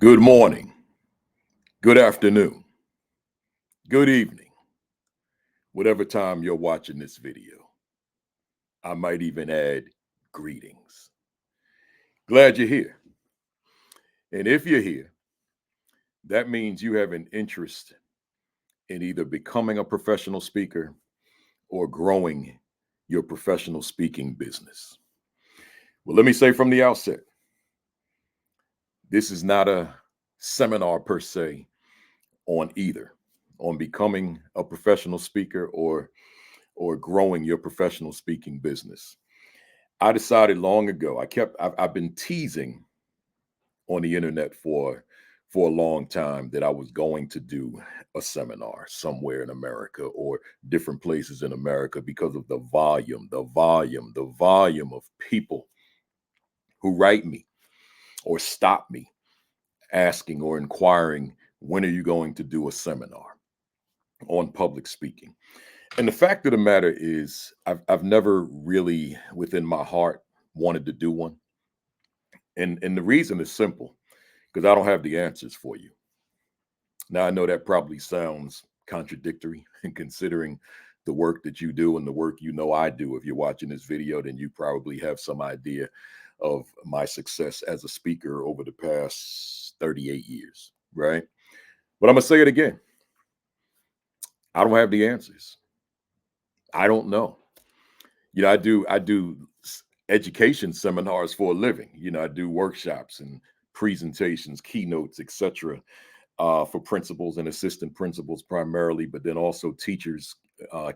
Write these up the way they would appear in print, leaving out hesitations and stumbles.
Good morning, good afternoon, good evening, whatever time you're watching this video. I might even add greetings. Glad you're here. And if you're here, that means you have an interest in either becoming a professional speaker or growing your professional speaking business. Well, let me say from the outset, this is not a seminar per se on either, on becoming a professional speaker or growing your professional speaking business. I decided long ago. I've been teasing on the internet for a long time that I was going to do a seminar somewhere in America or different places in America because of the volume of people who write me or stop me asking or inquiring, when are you going to do a seminar on public speaking? And the fact of the matter is, I've never really within my heart wanted to do one. And the reason is simple, because I don't have the answers for you. Now I know that probably sounds contradictory, and considering the work that you do and the work I do. If you're watching this video, then you probably have some idea of my success as a speaker over the past 38 years, right? But I'm gonna say it again. I don't have the answers. I don't know. I do education seminars for a living. I do workshops and presentations, keynotes, etc. For principals and assistant principals primarily, but then also teachers,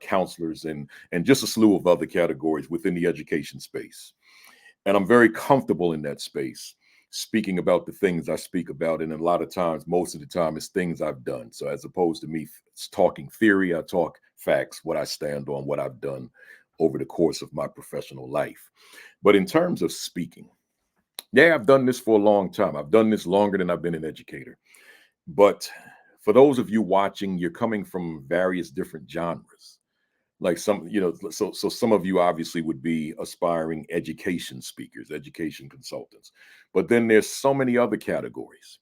counselors, and just a slew of other categories within the education space. And I'm very comfortable in that space, speaking about the things I speak about. And a lot of times, most of the time, it's things I've done. So as opposed to me talking theory, I talk facts, what I stand on, what I've done over the course of my professional life. But in terms of speaking, yeah, I've done this for a long time. I've done this longer than I've been an educator. But for those of you watching, you're coming from various different genres. Like so some of you obviously would be aspiring education speakers, education consultants. But then there's so many other categories.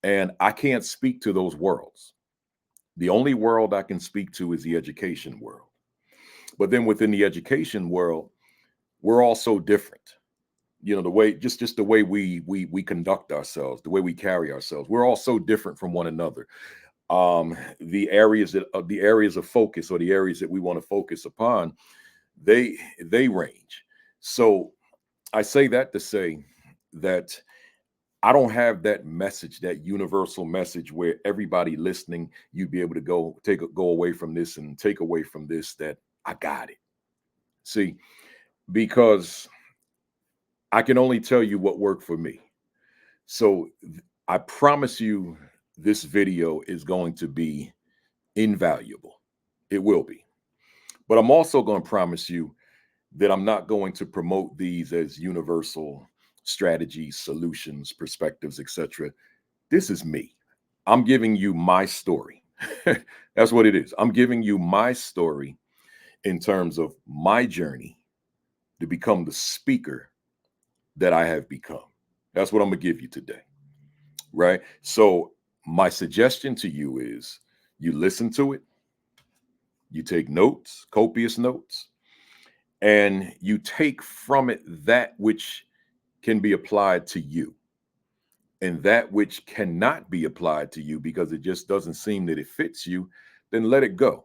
And I can't speak to those worlds. The only world I can speak to is the education world. But then within the education world, we're all so different. The way just the way we conduct ourselves, the way we carry ourselves, we're all so different from one another. The areas of focus, or the areas that we want to focus upon, they range. So I say that to say that I don't have that message, that universal message where everybody listening, you'd be able to go away from this and take away from this that I got it. See, because I can only tell you what worked for me. So I promise you, this video is going to be invaluable. It will be. But I'm also going to promise you that I'm not going to promote these as universal strategies, solutions, perspectives, etc. This is me. I'm giving you my story. That's what it is. I'm giving you my story in terms of my journey to become the speaker that I have become. That's what I'm going to give you today. Right? So my suggestion to you is you listen to it, you take notes, copious notes, and you take from it that which can be applied to you, and that which cannot be applied to you because it just doesn't seem that it fits you, then let it go.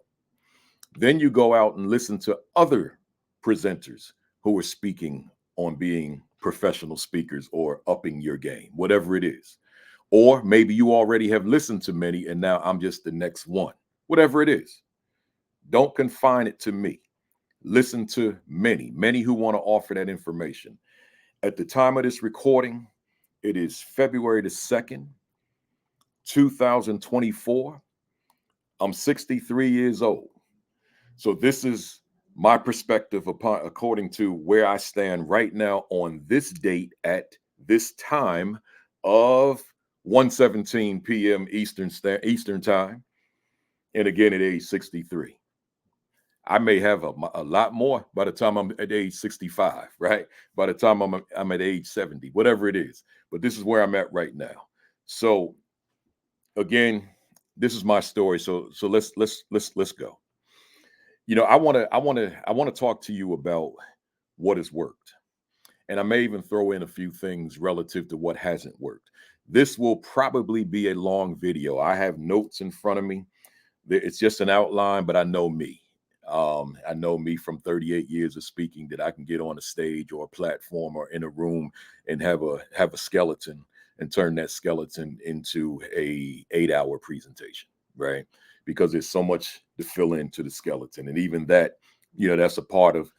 Then you go out and listen to other presenters who are speaking on being professional speakers or upping your game, whatever it is. Or maybe you already have listened to many and now I'm just the next one. Whatever it is, don't confine it to me. Listen to many who want to offer that information. At the time of this recording, it is February the 2nd, 2024. I'm 63 years old. So this is my perspective according to where I stand right now on this date at this time of 1:17 p.m. Eastern time, and again at age 63. I may have a lot more by the time I'm at age 65, right? By the time I'm at age 70, whatever it is. But this is where I'm at right now. So again, this is my story. So let's go. I want to talk to you about what has worked. And I may even throw in a few things relative to what hasn't worked. This will probably be a long video. I have notes in front of me. It's just an outline, but I know me. I know me from 38 years of speaking that I can get on a stage or a platform or in a room and have a skeleton and turn that skeleton into a 8-hour presentation, right? Because there's so much to fill into the skeleton, and even that, that's a part of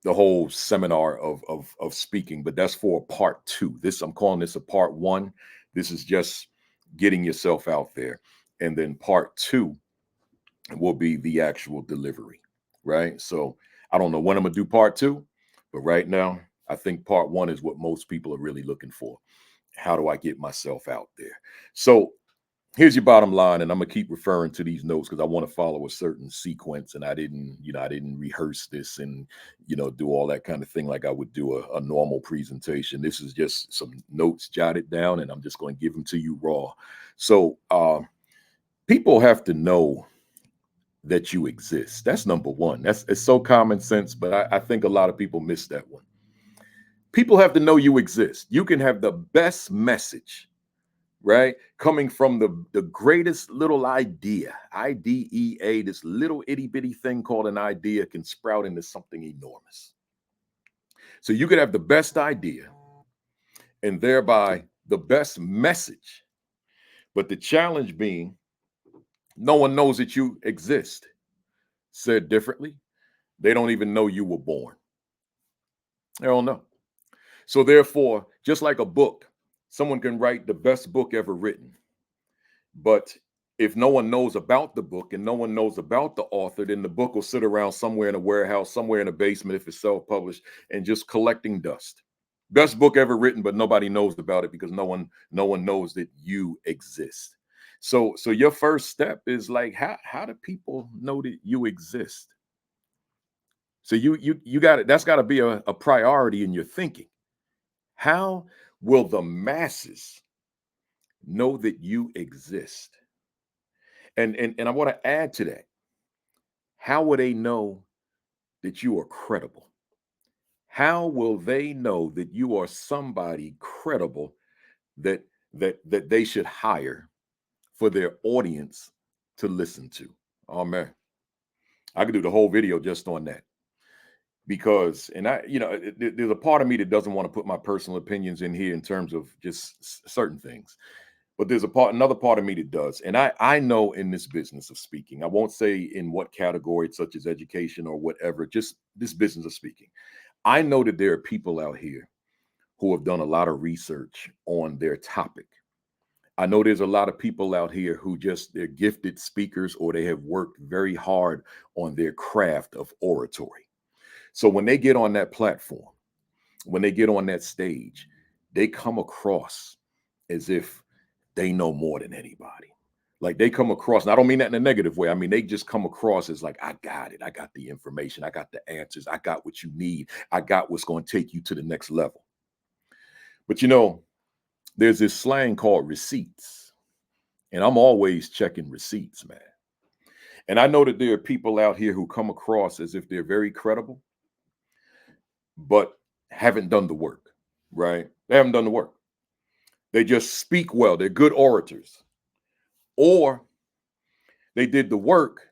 the whole seminar of speaking. But that's for part two. This, I'm calling this a part one. This is just getting yourself out there, and then part two will be the actual delivery, right? So I don't know when I'm gonna do part two, but right now I think part one is what most people are really looking for. How do I get myself out there? So here's your bottom line, and I'm gonna keep referring to these notes because I want to follow a certain sequence, and I didn't rehearse this and do all that kind of thing like I would do a normal presentation. This is just some notes jotted down, and I'm just going to give them to you raw. So people have to know that you exist. That's number one. It's so common sense, but I think a lot of people miss that one. People have to know you exist. You can have the best message, right? Coming from the greatest little IDEA, this little itty bitty thing called an idea can sprout into something enormous. So you could have the best idea and thereby the best message. But the challenge being, no one knows that you exist. Said differently, they don't even know you were born. They don't know. So therefore, just like a book, someone can write the best book ever written. But if no one knows about the book and no one knows about the author, then the book will sit around somewhere in a warehouse, somewhere in a basement if it's self-published, and just collecting dust. Best book ever written, but nobody knows about it because no one knows that you exist. So your first step is like, how do people know that you exist? So you got it. That's got to be a priority in your thinking. How will the masses know that you exist? And I want to add to that. How will they know that you are credible? How will they know that you are somebody credible that that they should hire for their audience to listen to? Oh man, I could do the whole video just on that. Because and there's a part of me that doesn't want to put my personal opinions in here in terms of just certain things. But there's another part of me that does. And I know in this business of speaking, I won't say in what category, such as education or whatever, just this business of speaking. I know that there are people out here who have done a lot of research on their topic. I know there's a lot of people out here who they're gifted speakers or they have worked very hard on their craft of oratory. So when they get on that platform, when they get on that stage, they come across as if they know more than anybody. Like they come across, and I don't mean that in a negative way. I mean, they just come across as like, I got it. I got the information. I got the answers. I got what you need. I got what's going to take you to the next level. But there's this slang called receipts. And I'm always checking receipts, man. And I know that there are people out here who come across as if they're very credible, but haven't done the work, right? They haven't done the work. They just speak well. They're good orators. Or they did the work,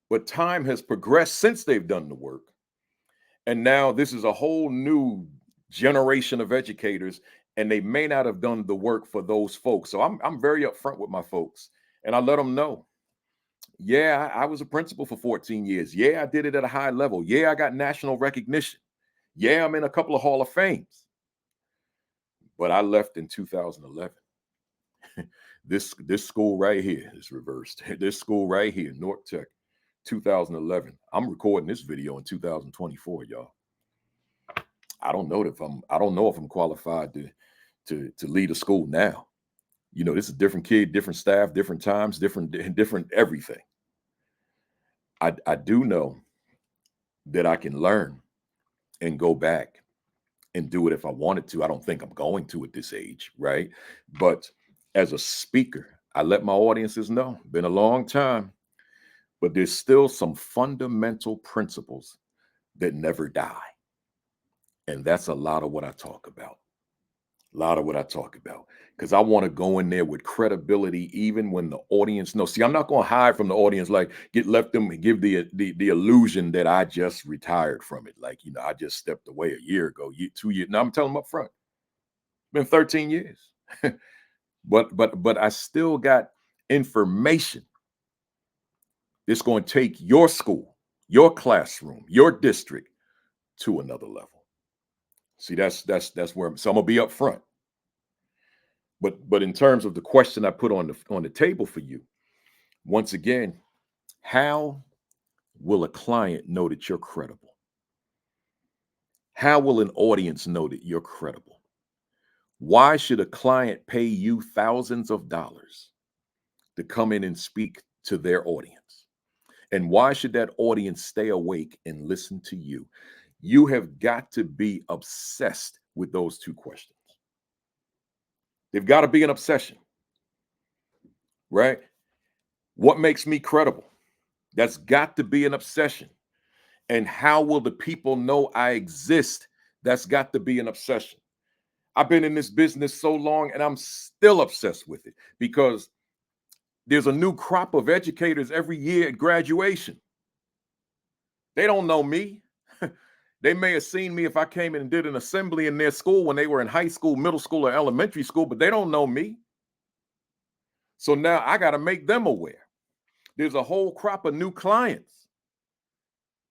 but time has progressed since they've done the work. And now this is a whole new generation of educators, and they may not have done the work for those folks. So I'm very upfront with my folks, and I let them know. Yeah, I was a principal for 14 years. Yeah, I did it at a high level. Yeah, I got national recognition. Yeah, I'm in a couple of Hall of Fames. But I left in 2011. This school right here is reversed. This school right here, North Tech, 2011. I'm recording this video in 2024, y'all. I don't know if I'm qualified to lead a school now. This is a different kid, different staff, different times, different everything. I do know that I can learn and go back and do it if I wanted to. I don't think I'm going to at this age, right? But as a speaker, I let my audiences know, been a long time, but there's still some fundamental principles that never die. And that's a lot of what I talk about. A lot of what I talk about. Because I want to go in there with credibility, even when the audience knows. See, I'm not going to hide from the audience, like get left them give the illusion that I just retired from it. Like, I just stepped away a year ago, 2 years. Now I'm telling them up front, been 13 years. but I still got information that's going to take your school, your classroom, your district to another level. See, that's where so I'm gonna be up front. But in terms of the question I put on the table for you, once again, how will a client know that you're credible? How will an audience know that you're credible? Why should a client pay you thousands of dollars to come in and speak to their audience? And why should that audience stay awake and listen to you? You have got to be obsessed with those two questions. They've got to be an obsession, right? What makes me credible? That's got to be an obsession. And how will the people know I exist? That's got to be an obsession. I've been in this business so long and I'm still obsessed with it because there's a new crop of educators every year at graduation. They don't know me. They may have seen me if I came in and did an assembly in their school when they were in high school, middle school, or elementary school, but they don't know me. So now I got to make them aware. There's a whole crop of new clients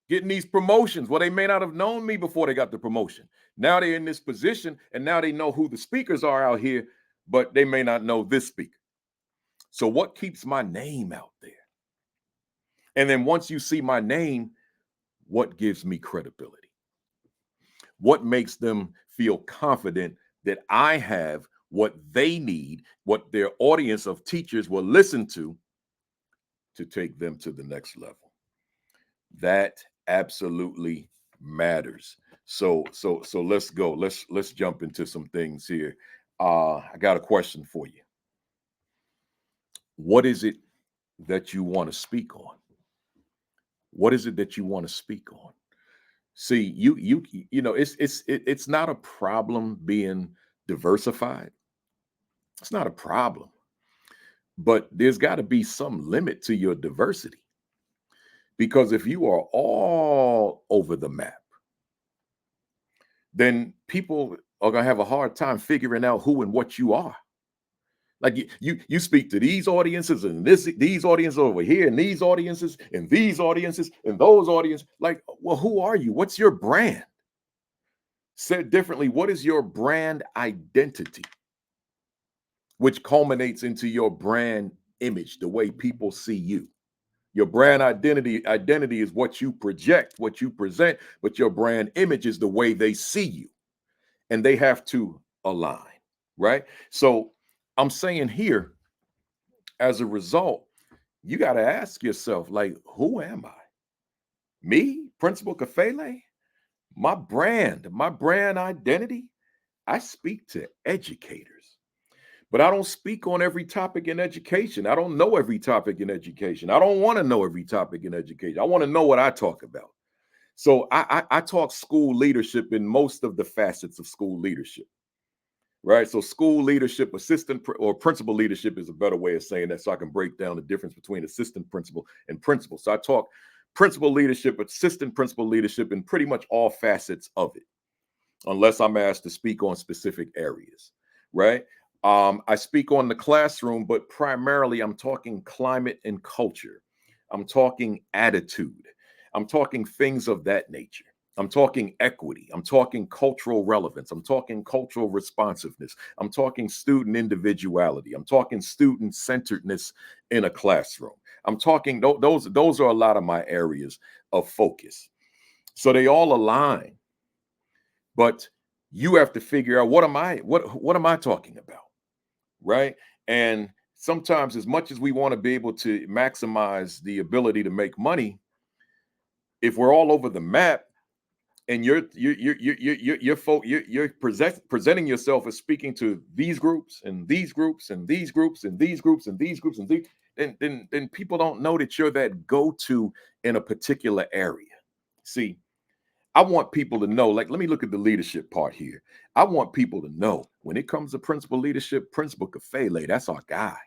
getting these promotions. Well, they may not have known me before they got the promotion. Now they're in this position and now they know who the speakers are out here, but they may not know this speaker. So what keeps my name out there? And then once you see my name, what gives me credibility? What makes them feel confident that I have what they need, what their audience of teachers will listen to take them to the next level? That absolutely matters. So let's go. Let's jump into some things here. I got a question for you. What is it that you want to speak on? What is it that you want to speak on? See, it's not a problem being diversified. It's not a problem. But there's got to be some limit to your diversity. Because if you are all over the map, then people are going to have a hard time figuring out who and what you are. Like you speak to these audiences and these audiences over here and these audiences and these audiences and those audiences. Like, well, who are you? What's your brand? Said differently, what is your brand identity? Which culminates into your brand image, the way people see you. Your brand identity is what you project, what you present, but your brand image is the way they see you. And they have to align, right? So I'm saying here, as a result, you got to ask yourself, like, who am I? Me, Principal Kafele? My brand identity? I speak to educators, but I don't speak on every topic in education. I don't know every topic in education. I don't want to know every topic in education. I want to know what I talk about. So I talk school leadership in most of the facets of school leadership. Right. So school leadership, or principal leadership is a better way of saying that. So I can break down the difference between assistant principal and principal. So I talk principal leadership, assistant principal leadership in pretty much all facets of it, unless I'm asked to speak on specific areas. Right. I speak on the classroom, but primarily I'm talking climate and culture. I'm talking attitude. I'm talking things of that nature. I'm talking equity. I'm talking cultural relevance. I'm talking cultural responsiveness. I'm talking student individuality. I'm talking student centeredness in a classroom. I'm talking those are a lot of my areas of focus. So they all align, but you have to figure out what am I talking about, right? And sometimes, as much as we want to be able to maximize the ability to make money, if we're all over the map, and presenting yourself as speaking to these groups and these groups and these groups and these groups and these groups and these, then people don't know that you're that go-to in a particular area. See, I want people to know, like, let me look at the leadership part here. I want people to know when it comes to principal leadership, Principal Kafele, that's our guy.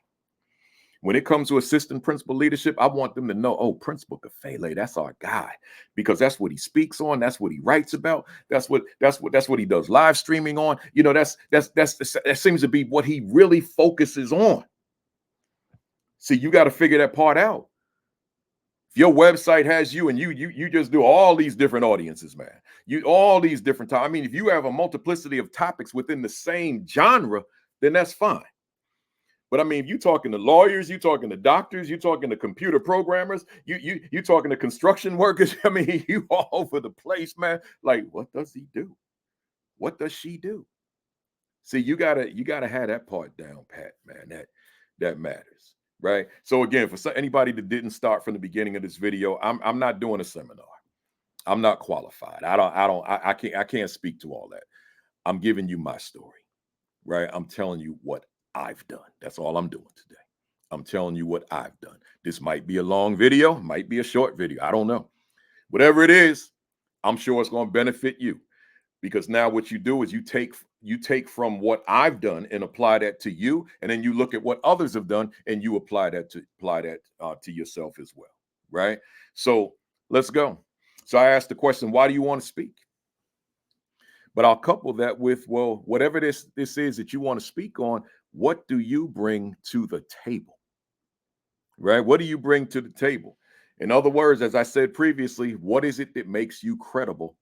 When it comes to assistant principal leadership, I want them to know, oh, Principal Kafele, that's our guy, because that's what he speaks on, that's what he writes about, that's what he does live streaming on. You know, that seems to be what he really focuses on. See, you got to figure that part out. If your website has you and you just do all these different audiences, man, all these different times. I mean, if you have a multiplicity of topics within the same genre, then that's fine. But I mean, if you're talking to lawyers, you're talking to doctors, you're talking to computer programmers, you're talking to construction workers. I mean, you all over the place, man. Like, what does he do? What does she do? See, you gotta have that part down pat, man. That matters, right? So again, for anybody that didn't start from the beginning of this video, I'm not doing a seminar. I'm not qualified. I can't speak to all that. I'm giving you my story, right? I'm telling you what I've done. That's all I'm doing today. I'm telling you what I've done. This might be a long video, might be a short video. I don't know. Whatever it is, I'm sure it's going to benefit you, because now what you do is you take from what I've done and apply that to you, and then you look at what others have done and you apply that to yourself as well, right? So let's go. So I asked the question, why do you want to speak? But I'll couple that with, well, whatever this is that you want to speak on, what do you bring to the table? Right? What do you bring to the table? In other words, as I said previously, what is it that makes you credible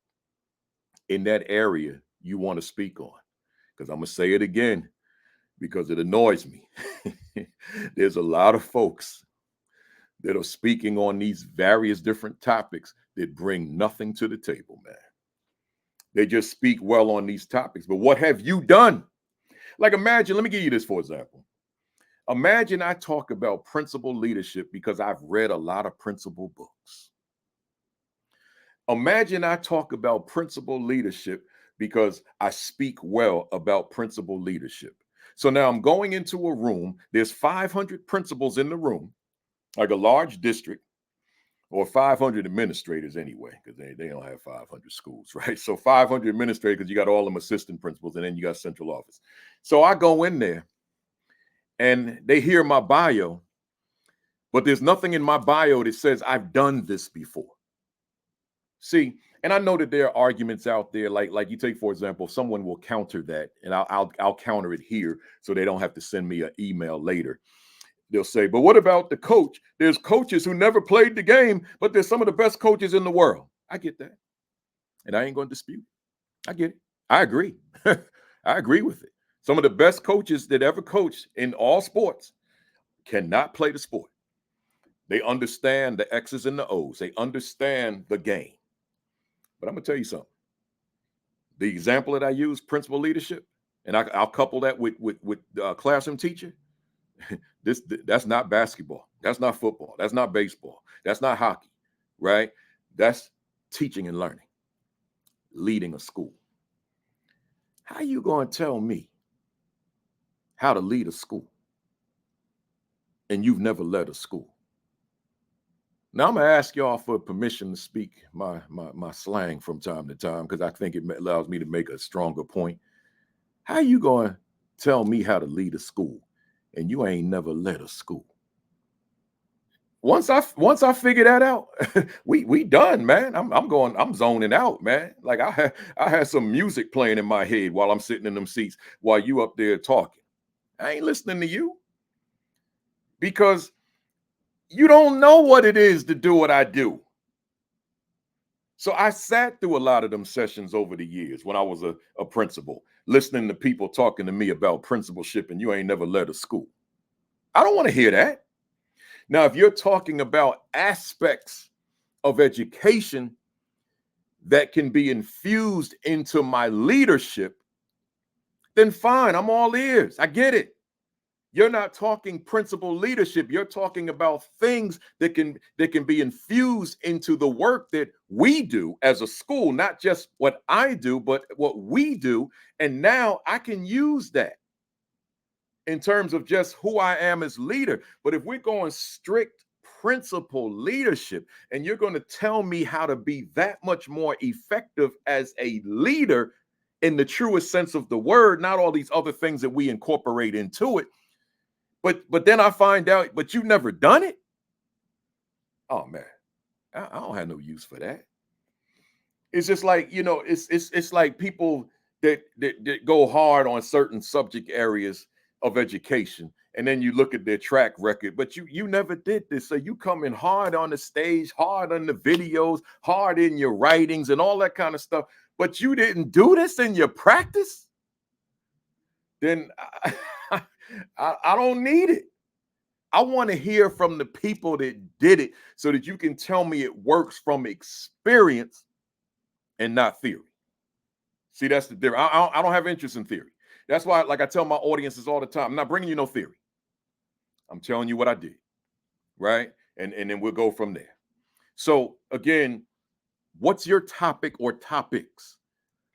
in that area you want to speak on? Because I'm going to say it again, because it annoys me. There's a lot of folks that are speaking on these various different topics that bring nothing to the table, man. They just speak well on these topics, but what have you done? Like, imagine, let me give you this for example. Imagine I talk about principal leadership because I've read a lot of principal books. Imagine I talk about principal leadership because I speak well about principal leadership. So now I'm going into a room, there's 500 principals in the room, like a large district, or 500 administrators anyway, because they don't have 500 schools, right? So 500 administrators, because you got all them assistant principals, and then you got central office. So I go in there and they hear my bio, but there's nothing in my bio that says I've done this before. See, and I know that there are arguments out there, like you take, for example, someone will counter that, and I'll counter it here so they don't have to send me an email later. They'll say, but what about the coach? There's coaches who never played the game, but they're some of the best coaches in the world. I get that. And I ain't going to dispute it. I get it. I agree. I agree with it. Some of the best coaches that ever coached in all sports cannot play the sport. They understand the X's and the O's. They understand the game. But I'm going to tell you something. The example that I use, principal leadership, and I'll couple that with classroom teacher. That's not basketball. That's not football. That's not baseball. That's not hockey, right? That's teaching and learning, leading a school. How you going to tell me how to lead a school and you've never led a school? Now I'm going to ask y'all for permission to speak my slang from time to time, because I think it allows me to make a stronger point. How you going to tell me how to lead a school and you ain't never led a school? Once I figure that out, we done, man. I'm zoning out, man. Like I had some music playing in my head while I'm sitting in them seats while you up there talking. I ain't listening to you, because you don't know what it is to do what I do. So I sat through a lot of them sessions over the years when I was a principal, listening to people talking to me about principalship, and you ain't never led a school. I don't want to hear that. Now, if you're talking about aspects of education that can be infused into my leadership, then fine, I'm all ears. I get it. You're not talking principal leadership. You're talking about things that can be infused into the work that we do as a school, not just what I do, but what we do. And now I can use that in terms of just who I am as leader. But if we're going strict principle leadership and you're going to tell me how to be that much more effective as a leader in the truest sense of the word, not all these other things that we incorporate into it, but then I find out, but you never done it. Oh man, I don't have no use for that. It's just like, it's like people that go hard on certain subject areas of education, and then you look at their track record, but you never did this. So you come in hard on the stage, hard on the videos, hard in your writings and all that kind of stuff, but you didn't do this in your practice. Then I don't need it. I want to hear from the people that did it so that you can tell me it works from experience and not theory. See, that's the difference. I don't have interest in theory. That's why, like I tell my audiences all the time, I'm not bringing you no theory. I'm telling you what I did, right? And then we'll go from there. So again, what's your topic or topics?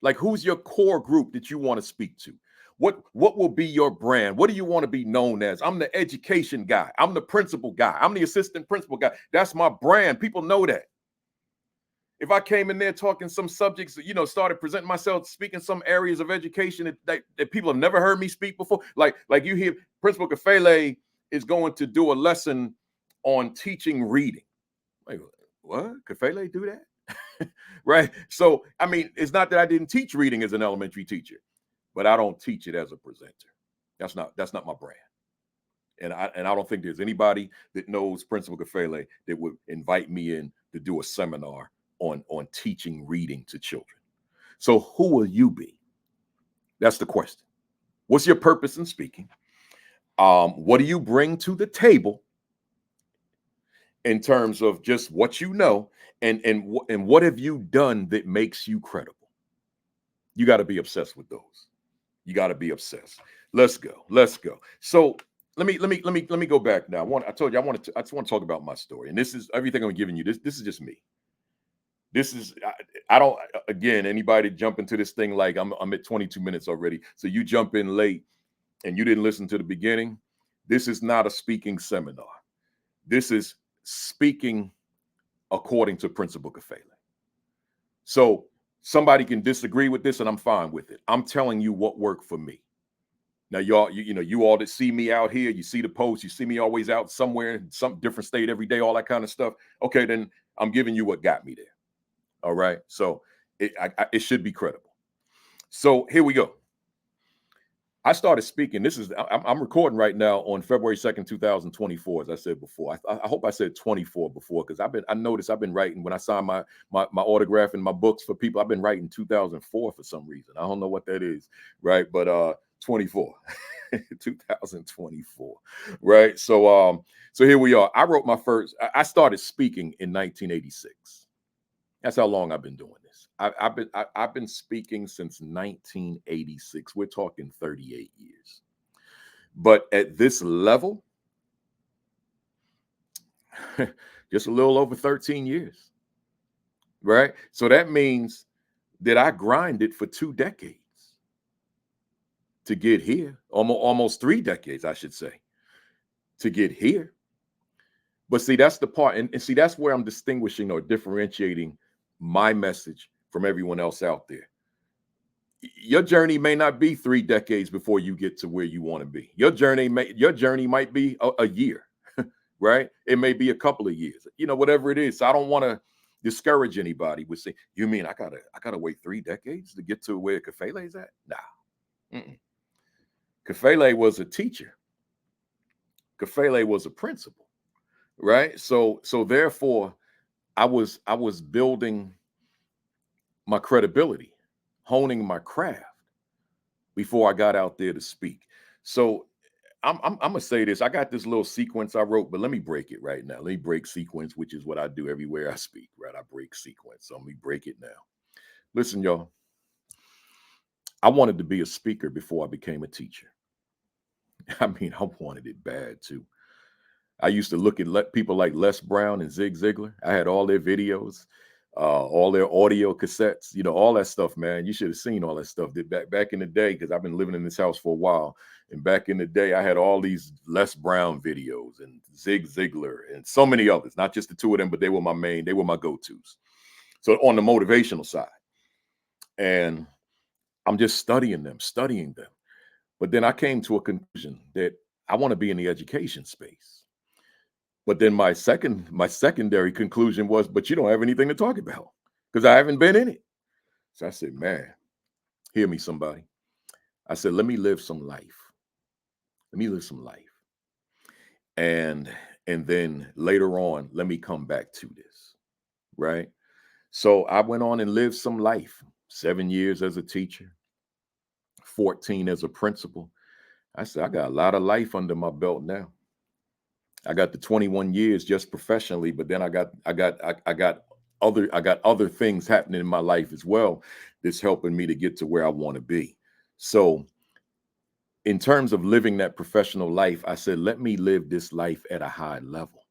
Like, who's your core group that you want to speak to? What will be your brand? What do you want to be known as? I'm the education guy. I'm the principal guy. I'm the assistant principal guy. That's my brand. People know that. If I came in there talking some subjects, started presenting myself, speaking some areas of education that people have never heard me speak before, like you hear Principal Kafele is going to do a lesson on teaching reading. Like, what? Kafele do that? Right? So, I mean, it's not that I didn't teach reading as an elementary teacher, but I don't teach it as a presenter. That's not my brand. And I don't think there's anybody that knows Principal Kafele that would invite me in to do a seminar on teaching reading to children. So who will you be? That's the question. What's your purpose in speaking? What do you bring to the table in terms of just what you know, and what have you done that makes you credible? You got to be obsessed with those. You got to be obsessed. Let's go. Let's go. So let me go back now. I told you I just want to talk about my story, and this is everything I'm giving you. This is just me. This is I don't again anybody jump into this thing like I'm at 22 minutes already. So you jump in late and you didn't listen to the beginning. This is not a speaking seminar. This is speaking according to Principal Kafele. So somebody can disagree with this, and I'm fine with it. I'm telling you what worked for me. Now, y'all, you all that see me out here, you see the posts, you see me always out somewhere in some different state every day, all that kind of stuff. Okay, then I'm giving you what got me there. All right. So it should be credible. So here we go. I started speaking. I'm recording right now on February 2nd, 2024, as I said before. I hope I said 24 before, because I noticed I've been writing when I signed my autograph and my books for people. I've been writing 2004 for some reason. I don't know what that is, right? But 24, 2024, right? So here we are. I started speaking in 1986. That's how long I've been doing this. I've been speaking since 1986. We're talking 38 years. But at this level, just a little over 13 years. Right? So that means that I grinded for 2 decades to get here. Almost 3 decades, I should say, to get here. But see, that's the part, and see, that's where I'm distinguishing or differentiating my message from everyone else out there. Your journey may not be 3 decades before you get to where you want to be. Your journey might be a year, right? It may be a couple of years, whatever it is. So I don't want to discourage anybody with saying, you mean I gotta wait 3 decades to get to where Kafele is at? Nah. Kafele was a teacher. Kafele was a principal, right? So therefore, I was building my credibility, honing my craft before I got out there to speak. So I'm gonna say this. I got this little sequence I wrote, but let me break it right now. Let me break sequence, which is what I do everywhere I speak, right? I break sequence. So let me break it now. Listen, y'all. I wanted to be a speaker before I became a teacher. I mean, I wanted it bad too. I used to look at people like Les Brown and Zig Ziglar. I had all their videos, all their audio cassettes, all that stuff, man. You should have seen all that stuff that back in the day, because I've been living in this house for a while. And back in the day, I had all these Les Brown videos and Zig Ziglar and so many others, not just the two of them, but they were my go-tos. So on the motivational side. And I'm just studying them. But then I came to a conclusion that I want to be in the education space. But then my secondary conclusion was, but you don't have anything to talk about because I haven't been in it. So I said, man, hear me, somebody. I said, let me live some life. Let me live some life. And then later on, let me come back to this. Right. So I went on and lived some life. 7 years as a teacher, 14 as a principal. I said, I got a lot of life under my belt now. I got the 21 years just professionally, but then I got other things happening in my life as well that's helping me to get to where I want to be. So in terms of living that professional life, I said, let me live this life at a high level.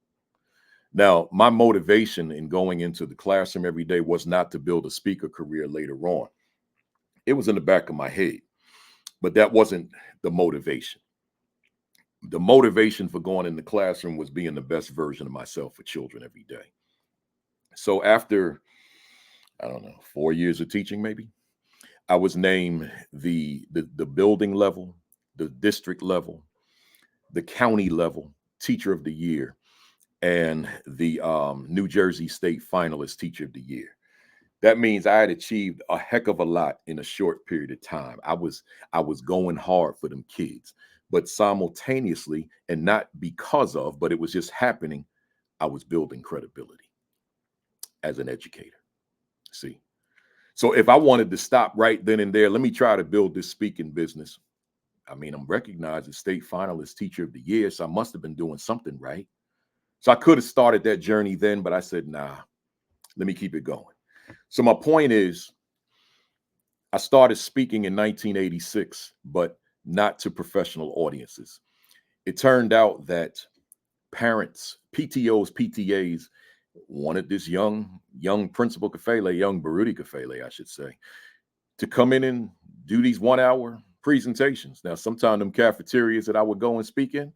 Now, my motivation in going into the classroom every day was not to build a speaker career later on. It was in the back of my head, but that wasn't the motivation. The motivation for going in the classroom was being the best version of myself for children every day. So after, I don't know, 4 years of teaching, maybe, I was named the building level, the district level, the county level teacher of the year, and the New Jersey State finalist teacher of the year. That means I had achieved a heck of a lot in a short period of time. I was going hard for them kids, but simultaneously, and not because of, but it was just happening, I was building credibility as an educator. See, so if I wanted to stop right then and there, let me try to build this speaking business. I mean, I'm recognized as state finalist teacher of the year, so I must have been doing something right. So I could have started that journey then, but I said, nah, let me keep it going. So my point is, I started speaking in 1986, but not to professional audiences. It turned out that parents, PTOs, PTAs wanted this young principal Kafele, young Baruti Kafele, I should say, to come in and do these 1 hour presentations. Now, sometimes them cafeterias that I would go and speak in,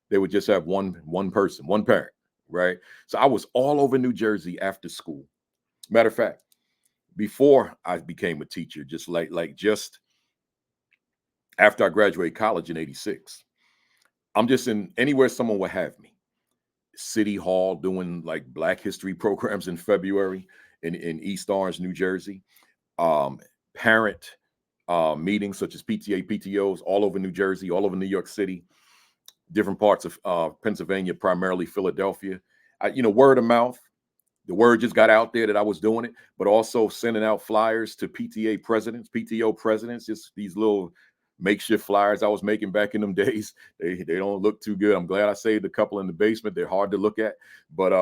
they would just have one person, one parent, right? So I was all over New Jersey after school. Matter of fact, before I became a teacher, just after I graduated college in 86, I'm just in anywhere someone would have me. City Hall doing like Black History programs in February in East Orange, New Jersey. Parent meetings such as PTA, PTOs all over New Jersey, all over New York City, different parts of Pennsylvania, primarily Philadelphia. Word of mouth. The word just got out there that I was doing it, but also sending out flyers to PTA presidents, PTO presidents, just these little makeshift flyers I was making back in them days. They don't look too good. I'm glad I saved a couple in the basement. They're hard to look at, but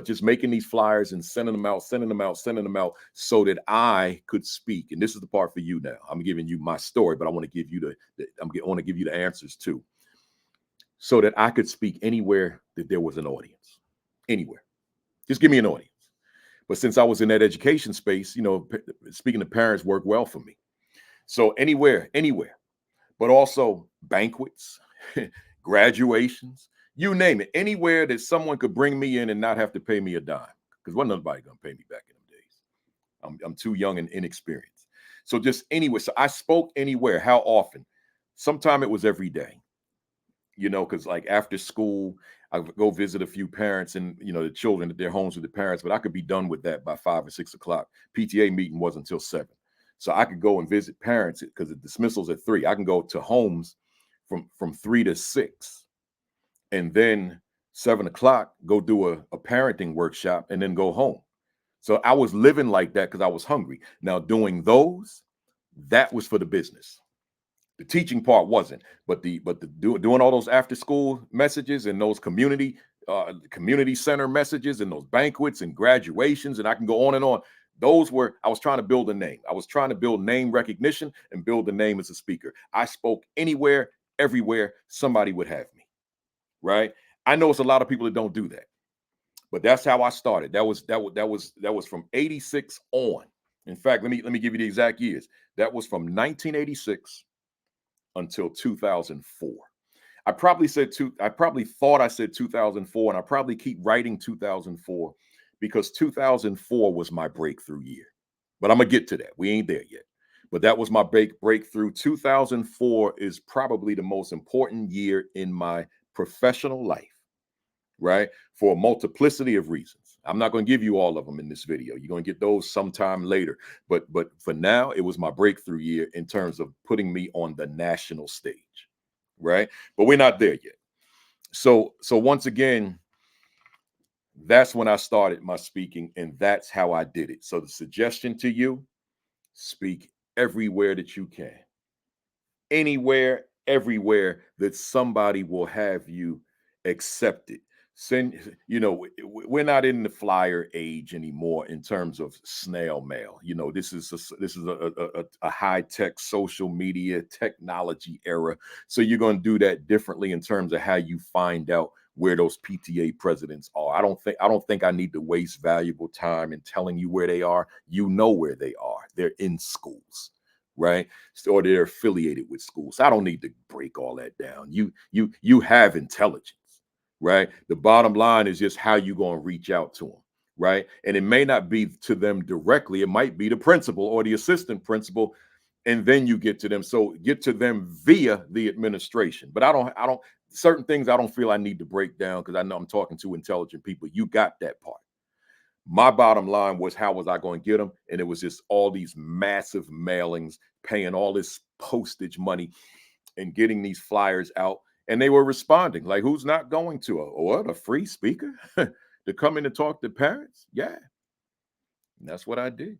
just making these flyers and sending them out so that I could speak. And this is the part for you now. I'm giving you my story, but I want to give you I want to give you the answers too, so that I could speak anywhere that there was an audience, anywhere. Just give me an audience. But since I was in that education space, speaking to parents worked well for me. So anywhere, but also banquets, graduations, you name it, anywhere that someone could bring me in and not have to pay me a dime, because wasn't nobody gonna pay me back in them days. I'm too young and inexperienced. So just anywhere. So I spoke anywhere. How often? Sometime it was every day. Because like after school, I would go visit a few parents and, the children at their homes with the parents, but I could be done with that by 5 or 6 o'clock. PTA meeting wasn't until 7. So I could go and visit parents because the dismissal's at 3. I can go to homes from 3 to 6. And then 7 o'clock, go do a parenting workshop and then go home. So I was living like that because I was hungry. Now doing those, that was for the business. The teaching part wasn't, but doing all those after school messages and those community center messages and those banquets and graduations, and I can go on and on. I was trying to build a name. I was trying to build name recognition and build a name as a speaker. I spoke anywhere, everywhere, somebody would have me, right? I know it's a lot of people that don't do that, but that's how I started. That was from 86 on. In fact, let me give you the exact years. That was from 1986 until 2004. I probably thought I said 2004, and I probably keep writing 2004 because 2004 was my breakthrough year. But I'm gonna get to that. We ain't there yet. But that was my breakthrough. 2004 is probably the most important year in my professional life, right? For a multiplicity of reasons. I'm not going to give you all of them in this video. You're going to get those sometime later. But for now, it was my breakthrough year in terms of putting me on the national stage, right? But we're not there yet. So once again, that's when I started my speaking, and that's how I did it. So the suggestion to you: speak everywhere that you can, anywhere, everywhere that somebody will have you accepted. Send, we're not in the flyer age anymore in terms of snail mail. This is a high tech social media technology era. So you're going to do that differently in terms of how you find out where those PTA presidents are. I don't think I need to waste valuable time in telling you where they are. You know where they are. They're in schools, right? Or they're affiliated with schools. I don't need to break all that down. You have intelligence, right? The bottom line is just how you going to reach out to them, right? And it may not be to them directly. It might be the principal or the assistant principal, and then you get to them. So get to them via the administration. But I don't certain things I don't feel I need to break down because I know I'm talking to intelligent people. You got that part. My bottom line was, how was I going to get them? And it was just all these massive mailings, paying all this postage money and getting these flyers out. And they were responding like, who's not going to a free speaker to come in and talk to parents? Yeah. And that's what I did.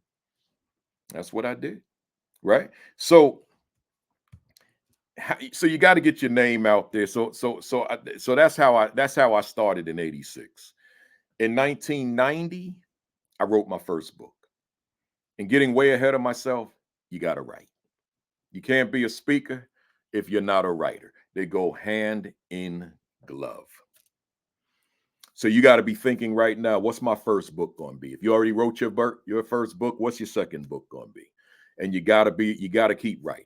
That's what I did. Right. So you got to get your name out there. So that's how I started in 86. In 1990, I wrote my first book. And getting way ahead of myself, you got to write. You can't be a speaker if you're not a writer. They go hand in glove. So you got to be thinking right now, what's my first book going to be? If you already wrote your first book, what's your second book going to be? And you got to keep writing,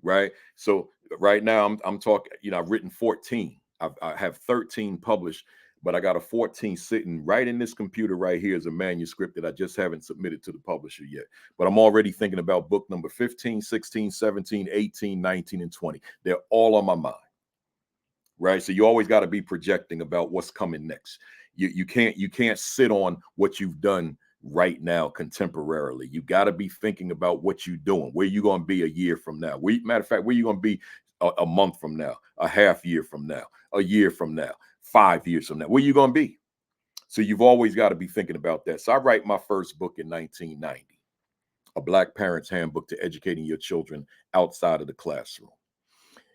right? So right now I'm talking, I've written 14. I have 13 published, but I got a 14 sitting right in this computer right here as a manuscript that I just haven't submitted to the publisher yet. But I'm already thinking about book number 15, 16, 17, 18, 19, and 20. They're all on my mind, right? So you always got to be projecting about what's coming next. You can't sit on what you've done right now contemporarily. You got to be thinking about what you're doing, where you're going to be a year from now. Matter of fact, where you're going to be a month from now, a half year from now, a year from now, 5 years from now, where you going to be. So you've always got to be thinking about that. So I write my first book in 1990, A Black Parent's Handbook to Educating Your Children Outside of the Classroom.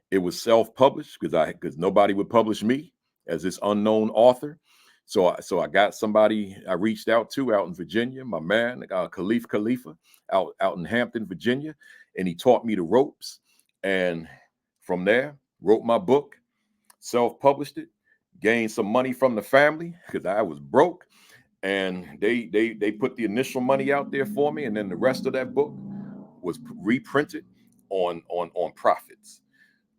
It was self-published because nobody would publish me as this unknown author. So I got somebody I reached out to out in Virginia, my man, Khalifa, out in Hampton, Virginia, and he taught me the ropes. And from there, wrote my book, self-published it, gained some money from the family because I was broke, and they put the initial money out there for me, and then the rest of that book was reprinted on profits.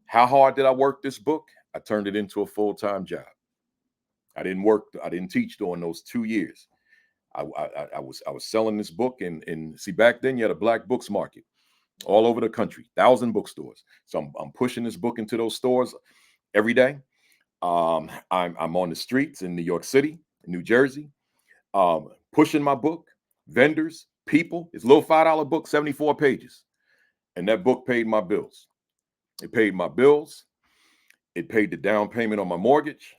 How hard did I work this book? I turned it into a full-time job. I didn't teach during those 2 years. I was selling this book, and see, back then you had a black books market all over the country, 1,000 bookstores. So I'm pushing this book into those stores every day. I'm on the streets in New York City, New Jersey, pushing my book, vendors, people. It's a little $5 book, 74 pages. And that book paid my bills. It paid my bills. It paid the down payment on my mortgage.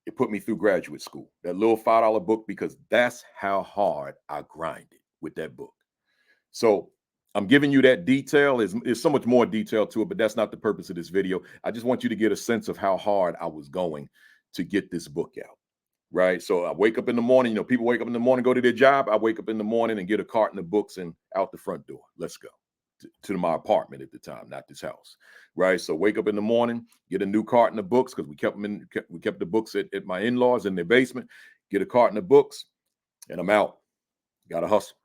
It put me through graduate school. That little $5 book, because that's how hard I grinded with that book. So I'm giving you that detail. There's so much more detail to it, but that's not the purpose of this video. I just want you to get a sense of how hard I was going to get this book out, right? So I wake up in the morning. People wake up in the morning, go to their job. I wake up in the morning and get a carton of books and out the front door. Let's go. to my apartment at the time, not this house, right? So wake up in the morning, get a new carton of books because we kept the books at my in-laws in their basement. Get a carton of books, and I'm out. Gotta hustle.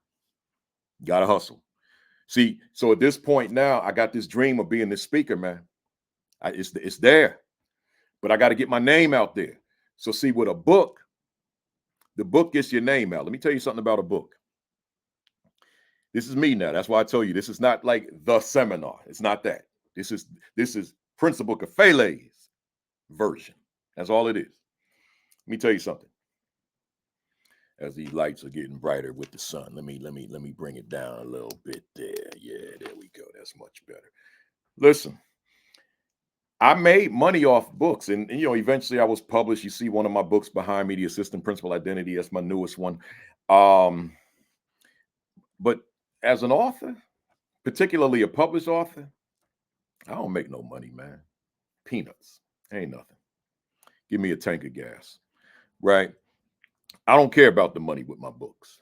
Gotta hustle. See, so at this point now, I got this dream of being this speaker, man. It's there, but I got to get my name out there. So see, with a book, the book gets your name out. Let me tell you something about a book. This is me now. That's why I tell you this is not like the seminar. It's not that. This is Principal Kafele's version. That's all it is. Let me tell you something. As these lights are getting brighter with the sun, let me bring it down a little bit there. Yeah, there we go. That's much better. Listen, I made money off books, and eventually I was published. You see one of my books behind me, The Assistant Principal Identity. That's my newest one. But as an author, particularly a published author, I don't make no money, man. Peanuts. Ain't nothing. Give me a tank of gas, right? I don't care about the money with my books.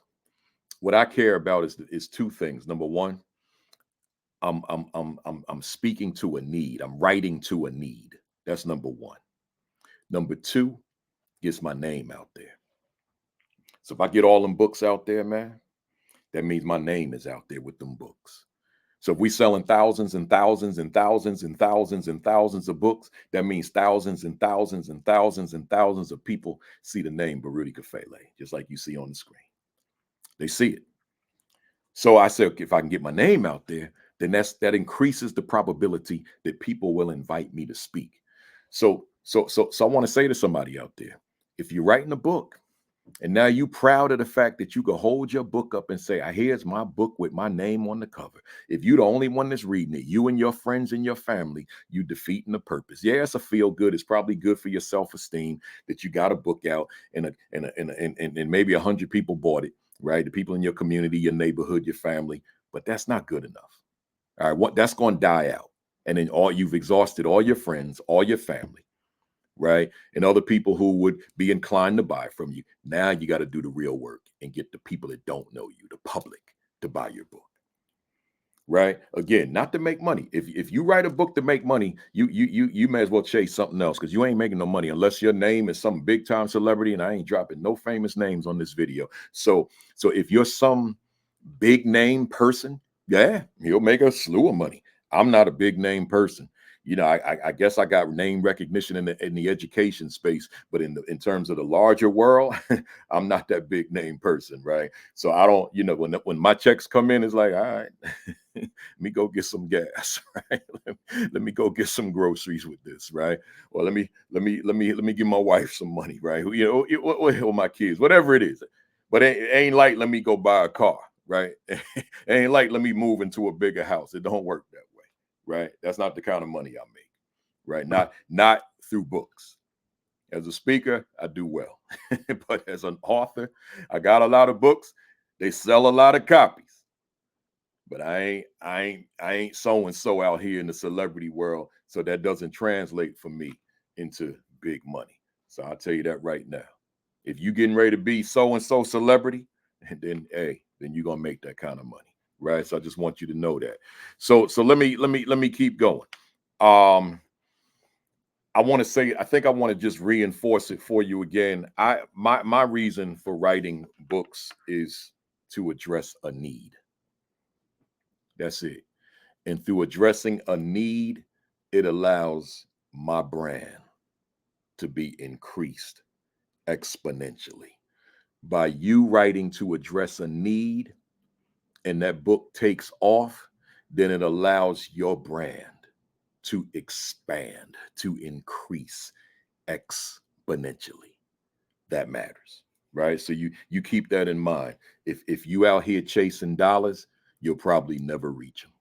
What I care about is two things. Number one, I'm speaking to a need. I'm writing to a need. That's number one. Number two, gets my name out there. So if I get all them books out there, man, that means my name is out there with them books. So if we selling thousands and thousands and thousands and thousands and thousands of books, that means thousands and thousands and thousands and thousands of people see the name Baruti Kafele, just like you see on the screen. They see it. So I said, if I can get my name out there, then that increases the probability that people will invite me to speak. So I want to say to somebody out there, if you're writing a book, and now you proud of the fact that you can hold your book up and say, here's my book with my name on the cover. If you're the only one that's reading it, you and your friends and your family, you defeating the purpose. Yeah, it's a feel good. It's probably good for your self-esteem that you got a book out and maybe 100 people bought it, right? The people in your community, your neighborhood, your family, but that's not good enough. All right, that's going to die out. And then you've exhausted all your friends, all your family, right? And other people who would be inclined to buy from you. Now you got to do the real work and get the people that don't know you, the public, to buy your book. Right? Again, not to make money. If you write a book to make money, you may as well chase something else, because you ain't making no money unless your name is some big time celebrity, and I ain't dropping no famous names on this video. So if you're some big name person, yeah, you'll make a slew of money. I'm not a big name person. I guess I got name recognition in the education space, but in terms of the larger world, I'm not that big name person, right? So I don't, when my checks come in, it's like, all right, let me go get some gas, right? Let me go get some groceries with this, right? Or let me give my wife some money, right? Or my kids, whatever it is. But it ain't like let me go buy a car, right? It ain't like let me move into a bigger house. It don't work that way. Right? That's not the kind of money I make, right? Not through books. As a speaker, I do well. But as an author, I got a lot of books. They sell a lot of copies. But I ain't so and so out here in the celebrity world, so that doesn't translate for me into big money. So I'll tell you that right now. If you getting ready to be so and so celebrity, then you're gonna make that kind of money. Right. So I just want you to know that. So let me keep going. I think I want to just reinforce it for you again. My reason for writing books is to address a need. That's it. And through addressing a need, it allows my brand to be increased exponentially. By you writing to address a need, and that book takes off, then it allows your brand to expand, to increase exponentially. That matters, right? So you keep that in mind. If you out here chasing dollars, you'll probably never reach them.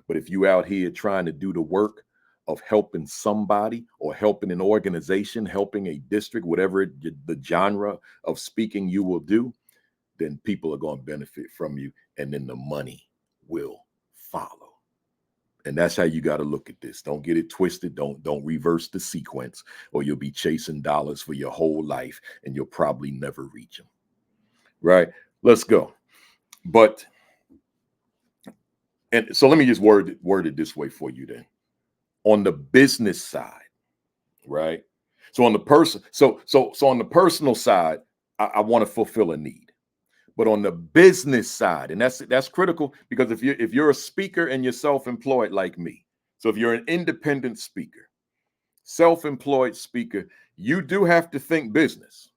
But if you out here trying to do the work of helping somebody or helping an organization, helping a district, whatever the genre of speaking you will do, then people are going to benefit from you, and then the money will follow. And that's how you got to look at this. Don't get it twisted. Don't reverse the sequence, or you'll be chasing dollars for your whole life and you'll probably never reach them. Right? Let's go. But And so let me just word it this way for you then. On the business side, right? So on the so on the personal side, I want to fulfill a need. But on the business side, and that's critical, because if you're a speaker and you're self-employed like me, so if you're an independent speaker, self-employed speaker, you do have to think business,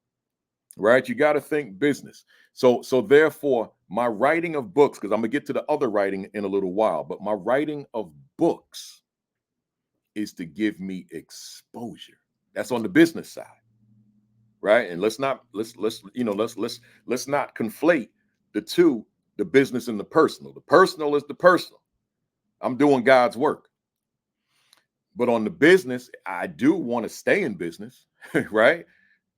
right? You got to think business. So therefore, my writing of books, because I'm gonna get to the other writing in a little while, but my writing of books is to give me exposure. That's on the business side, right? And let's not conflate the two, the business and the personal. The personal is the personal. I'm doing God's work. But on the business, I do want to stay in business, right?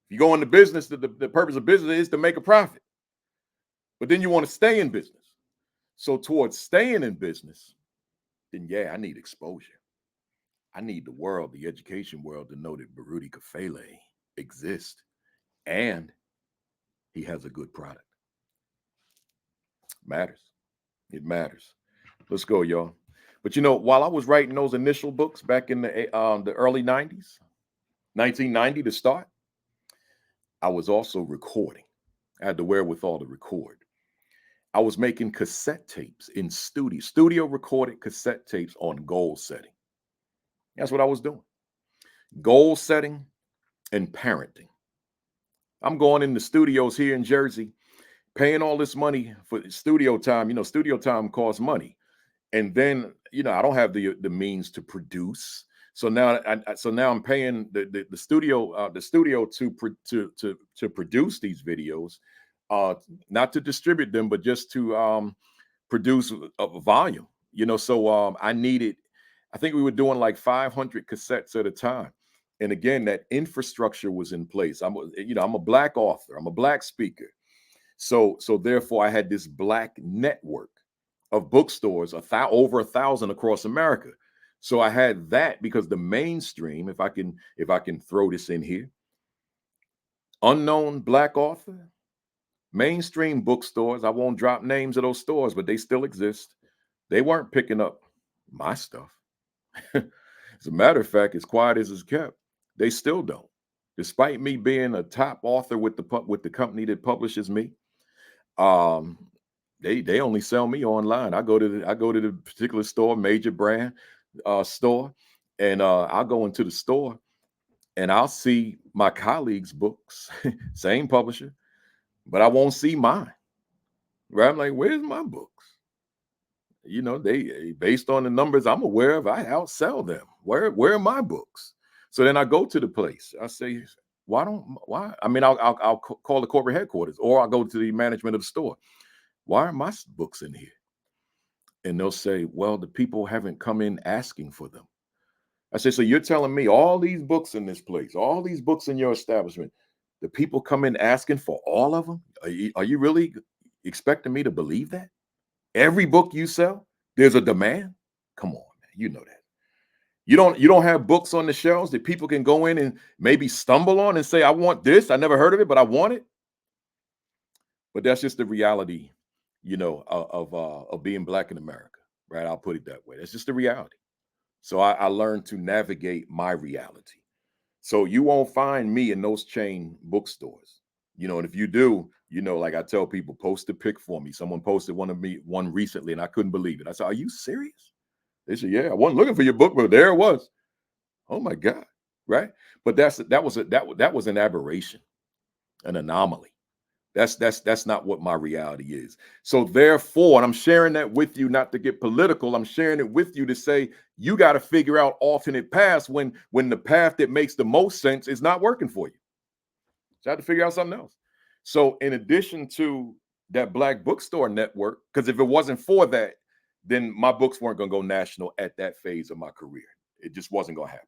You go into business, the purpose of business is to make a profit. But then you want to stay in business. So towards staying in business, then yeah, I need exposure. I need the world, the education world, to know that Baruti Kafele exists and he has a good product. Matters. It matters. Let's go, y'all. But while I was writing those initial books back in the early 90s, 1990 to start, I was also recording. I had the wherewithal to record. I was making cassette tapes in studio recorded cassette tapes on goal setting. That's what I was doing. Goal setting and parenting. I'm going in the studios here in Jersey, paying all this money for studio time. Studio time costs money. And then, I don't have the means to produce. So now I'm paying the studio to produce these videos, not to distribute them, but just to produce a volume. So I think we were doing like 500 cassettes at a time. And again, that infrastructure was in place. I'm a Black author. I'm a Black speaker. So therefore, I had this Black network of bookstores, over 1,000 across America. So I had that, because the mainstream, if I can throw this in here, unknown Black author, mainstream bookstores, I won't drop names of those stores, but they still exist. They weren't picking up my stuff. As a matter of fact, as quiet as it's kept, they still don't. Despite me being a top author with the company that publishes me, um, they only sell me online. I go to the particular store, major brand store, and I'll go into the store and I'll see my colleagues' books, same publisher, but I won't see mine. Right? I'm like, where's my books? They, based on the numbers I'm aware of, I outsell them. Where are my books? So then I go to the place. I say, why? I mean, I'll call the corporate headquarters, or I'll go to the management of the store. Why are my books in here? And they'll say, well, the people haven't come in asking for them. I say, so you're telling me all these books in this place, all these books in your establishment, the people come in asking for all of them? Are you really expecting me to believe that? Every book you sell, there's a demand? Come on, man. You know that. You don't have books on the shelves that people can go in and maybe stumble on and say, I want this. I never heard of it, but I want it. But that's just the reality, of being Black in America, right? I'll put it that way. That's just the reality. So I learned to navigate my reality. So you won't find me in those chain bookstores, and if you do, like I tell people, post a pic for me. Someone posted one recently, and I couldn't believe it. I said, "Are you serious?" They said, "Yeah, I wasn't looking for your book, but there it was." Oh my God, right? But that was an aberration, an anomaly. That's not what my reality is. So therefore, and I'm sharing that with you not to get political. I'm sharing it with you to say you got to figure out alternate paths when the path that makes the most sense is not working for you. So I had to figure out something else. So in addition to that Black bookstore network, because if it wasn't for that, then my books weren't going to go national at that phase of my career. It just wasn't going to happen.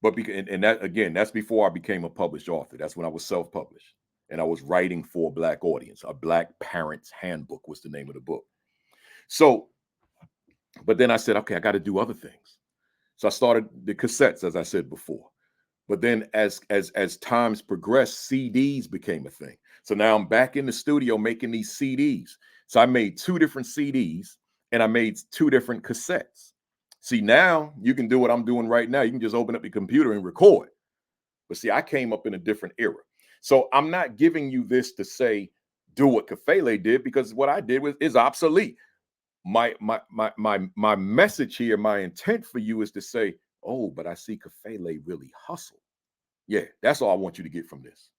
But and that, again, that's before I became a published author. That's when I was self-published. And I was writing for a Black audience. A Black Parent's Handbook was the name of the book. So, but then I said, okay, I got to do other things. So I started the cassettes, as I said before. But then as times progressed, CDs became a thing. So now I'm back in the studio making these CDs. So I made 2 different CDs. and I made 2 different cassettes. See, now you can do what I'm doing right now. You can just open up your computer and record. But see, I came up in a different era. So I'm not giving you this to say do what Kafele did, because what I did is obsolete. My message here, my intent for you is to say, oh, but I see Kafele really hustle. Yeah, that's all I want you to get from this.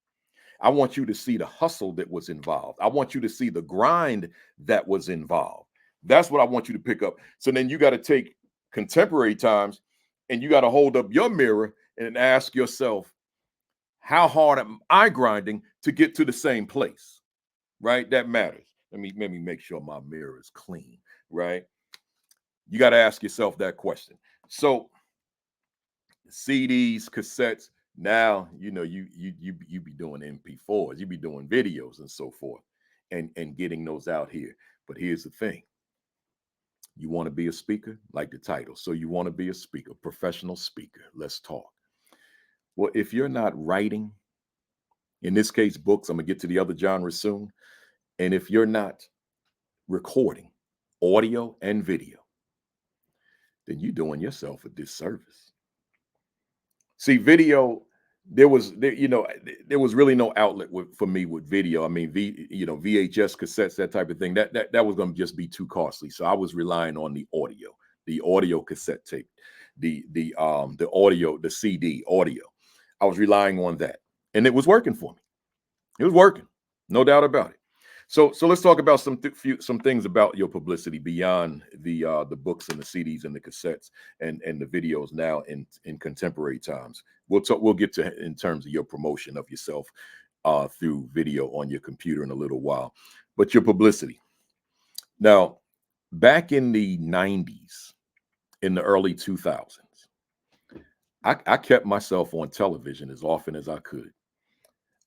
I want you to see the hustle that was involved. I want you to see the grind that was involved. That's what I want you to pick up. So then you got to take contemporary times and you got to hold up your mirror and ask yourself, how hard am I grinding to get to the same place? Right? That matters. Let me make sure my mirror is clean, right? You got to ask yourself that question. So CDs, cassettes, now you be doing MP4s, you be doing videos and so forth, and getting those out here. But here's the thing: you want to be a speaker, like the title. So you want to be a speaker, professional speaker. Let's talk. Well, if you're not writing, in this case, books, I'm gonna get to the other genres soon. And if you're not recording audio and video, then you're doing yourself a disservice. See, video, there was really no outlet for me with video. I mean, VHS cassettes, that type of thing. That was going to just be too costly. So I was relying on the audio cassette tape, the audio, the CD audio. I was relying on that, and it was working for me. It was working, no doubt about it. So let's talk about some things about your publicity beyond the books and the CDs and the cassettes and the videos now in contemporary times. We'll get to in terms of your promotion of yourself through video on your computer in a little while. But your publicity. Now, back in the 90s, in the early 2000s, I kept myself on television as often as I could.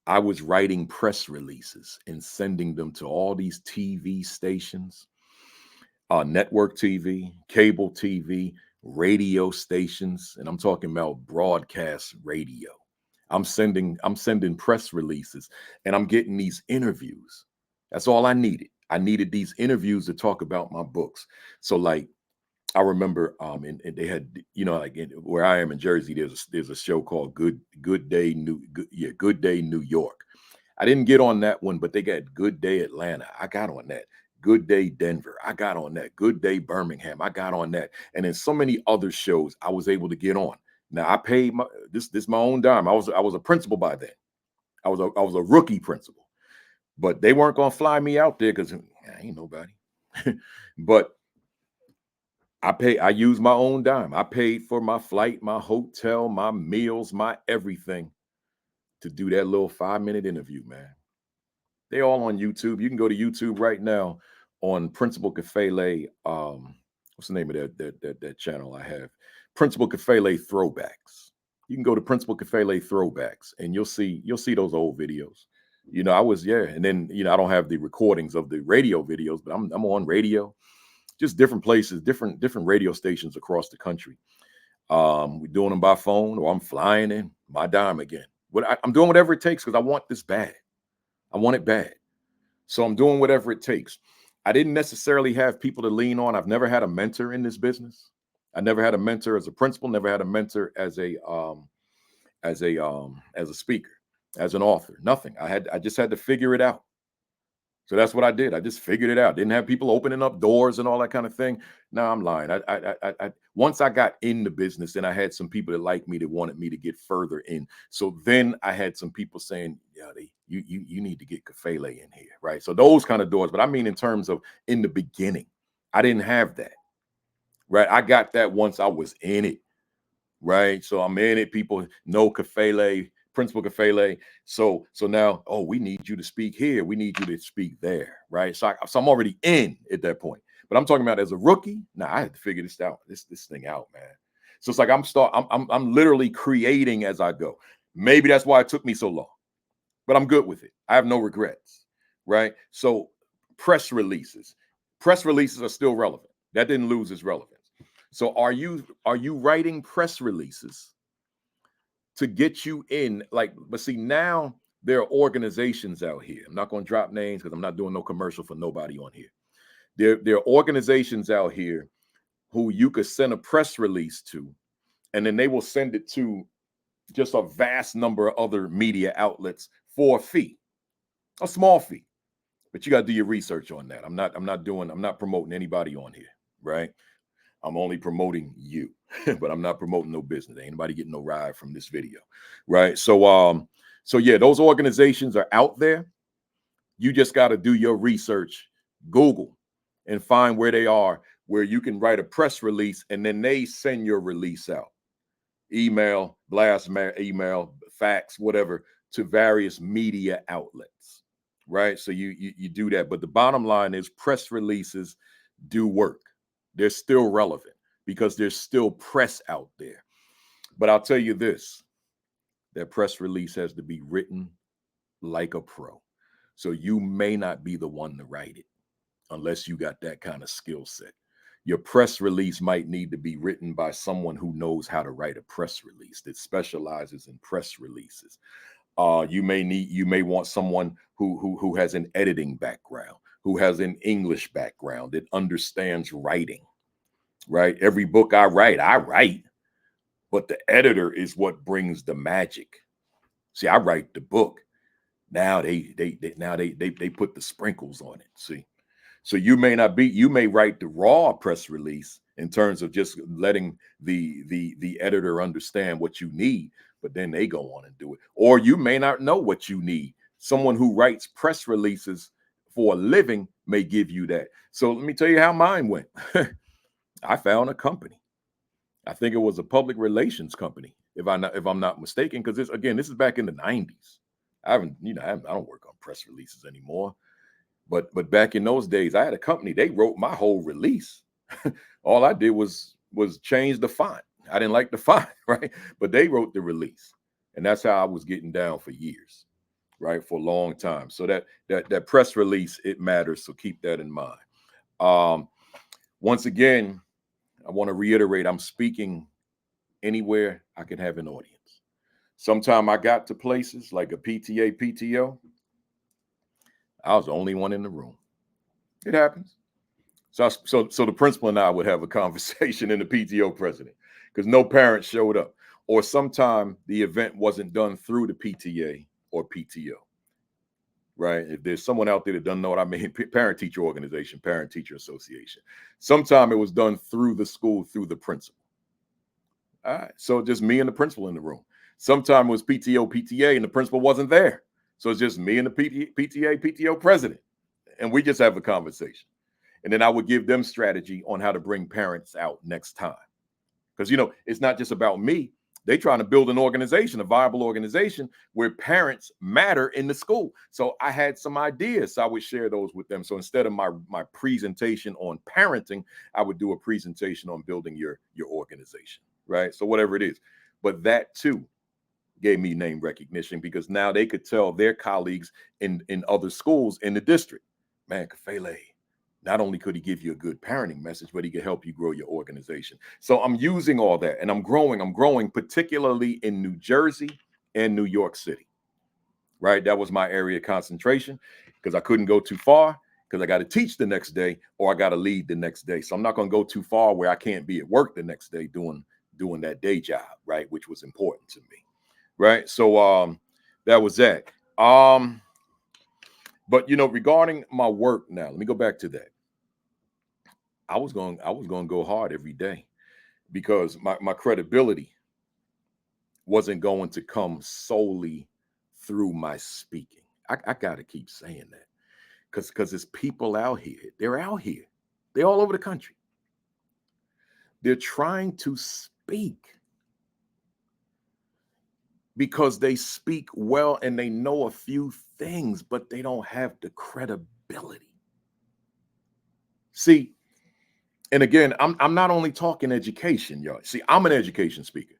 I was writing press releases and sending them to all these TV stations, network TV, cable TV, radio stations, and I'm talking about broadcast radio. I'm sending press releases, and I'm getting these interviews. That's all I needed. I needed these interviews to talk about my books. So like I remember and they had, like where I am in Jersey, there's a show called Good Day New York. I didn't get on that one, but they got Good Day Atlanta. I got on that. Good Day Denver. I got on that. Good Day Birmingham. I got on that. And then so many other shows I was able to get on. Now I paid this my own dime. I was a principal by then. I was a rookie principal, but they weren't gonna fly me out there because I ain't nobody. But I used my own dime. I paid for my flight, my hotel, my meals, my everything to do that little 5-minute interview, man. They all on YouTube. You can go to YouTube right now on Principal Kafele. What's the name of that channel I have? Principal Kafele Throwbacks. You can go to Principal Kafele Throwbacks, and you'll see those old videos. And then I don't have the recordings of the radio videos, but I'm on radio, just different places, different radio stations across the country. We're doing them by phone, or I'm flying in my dime again. I'm doing whatever it takes because I want this bad. I want it bad. So I'm doing whatever it takes. I didn't necessarily have people to lean on. I've never had a mentor in this business. I never had a mentor as a principal, never had a mentor as a speaker, as an author. Nothing. I just had to figure it out. So that's what I did. I just figured it out. Didn't have people opening up doors and all that kind of thing. No, I'm lying. Once I got in the business, then I had some people that liked me, that wanted me to get further in. So then I had some people saying, "Yeah, you need to get Kafele in here," right? So those kind of doors. But I mean, in terms of in the beginning, I didn't have that, right? I got that once I was in it, right? So I'm in it. People know Kafele, Principal Kafele. So now, oh, we need you to speak here. We need you to speak there, right? So I'm already in at that point. But I'm talking about as a rookie. Nah, I had to figure this thing out, man. So it's like I'm literally creating as I go. Maybe that's why it took me so long, but I'm good with it. I have no regrets, right? So press releases are still relevant. That didn't lose its relevance. So are you writing press releases to get you in? But see, now there are organizations out here. I'm not going to drop names because I'm not doing no commercial for nobody on here. There are organizations out here who you could send a press release to, and then they will send it to just a vast number of other media outlets for a fee, a small fee. But you got to do your research on that. I'm not promoting anybody on here, right? I'm only promoting you, but I'm not promoting no business. Ain't nobody getting no ride from this video, right? So yeah, those organizations are out there. You just got to do your research, Google, and find where they are, where you can write a press release, and then they send your release out, email, blast email, fax, whatever, to various media outlets, right? So you do that. But the bottom line is press releases do work. They're still relevant because there's still press out there. But I'll tell you this, that press release has to be written like a pro. So you may not be the one to write it unless you got that kind of skill set. Your press release might need to be written by someone who knows how to write a press release, that specializes in press releases. You may want someone who has an editing background, who has an English background, that understands writing, right? Every book I write, but the editor is what brings the magic. See, I write the book. Now they put the sprinkles on it. See, so you may write the raw press release in terms of just letting the editor understand what you need, but then they go on and do it. Or you may not know what you need. Someone who writes press releases for a living may give you that. So let me tell you how mine went. I found a company. I think it was a public relations company, if I'm not mistaken, because this is back in the 90s. I don't work on press releases anymore. But back in those days, I had a company. They wrote my whole release. All I did was change the font. I didn't like the font, right? But they wrote the release, and that's how I was getting down for years, right? For a long time. So that press release, it matters. So keep that in mind. Once again, I want to reiterate: I'm speaking anywhere I can have an audience. Sometime I got to places like a PTA, PTO. I was the only one in the room. It happens. So the principal and I would have a conversation, and the PTO president, because no parents showed up, or sometime the event wasn't done through the PTA or PTO, right? If there's someone out there that doesn't know what I mean, parent-teacher organization, parent-teacher association. Sometime it was done through the school, through the principal. All right, so just me and the principal in the room. Sometime it was PTO, PTA, and the principal wasn't there. So it's just me and the PTA, PTO president, and we just have a conversation. And then I would give them strategy on how to bring parents out next time. Because, it's not just about me. They're trying to build an organization, a viable organization where parents matter in the school. So I had some ideas. So I would share those with them. So instead of my presentation on parenting, I would do a presentation on building your organization, right? So whatever it is. But that too gave me name recognition, because now they could tell their colleagues in other schools in the district, man, Kafele, not only could he give you a good parenting message, but he could help you grow your organization. So I'm using all that, and I'm growing particularly in New Jersey and New York City, right? That was my area of concentration, because I couldn't go too far, because I got to teach the next day or I got to lead the next day. So I'm not going to go too far where I can't be at work the next day doing that day job, right? Which was important to me. Right. So that was that. But regarding my work now, let me go back to that. I was going to go hard every day, because my credibility wasn't going to come solely through my speaking. I gotta keep saying that. Because there's people out here. They're out here. They're all over the country. They're trying to speak because they speak well and they know a few things, but they don't have the credibility. See, and again, I'm not only talking education, y'all. See, I'm an education speaker,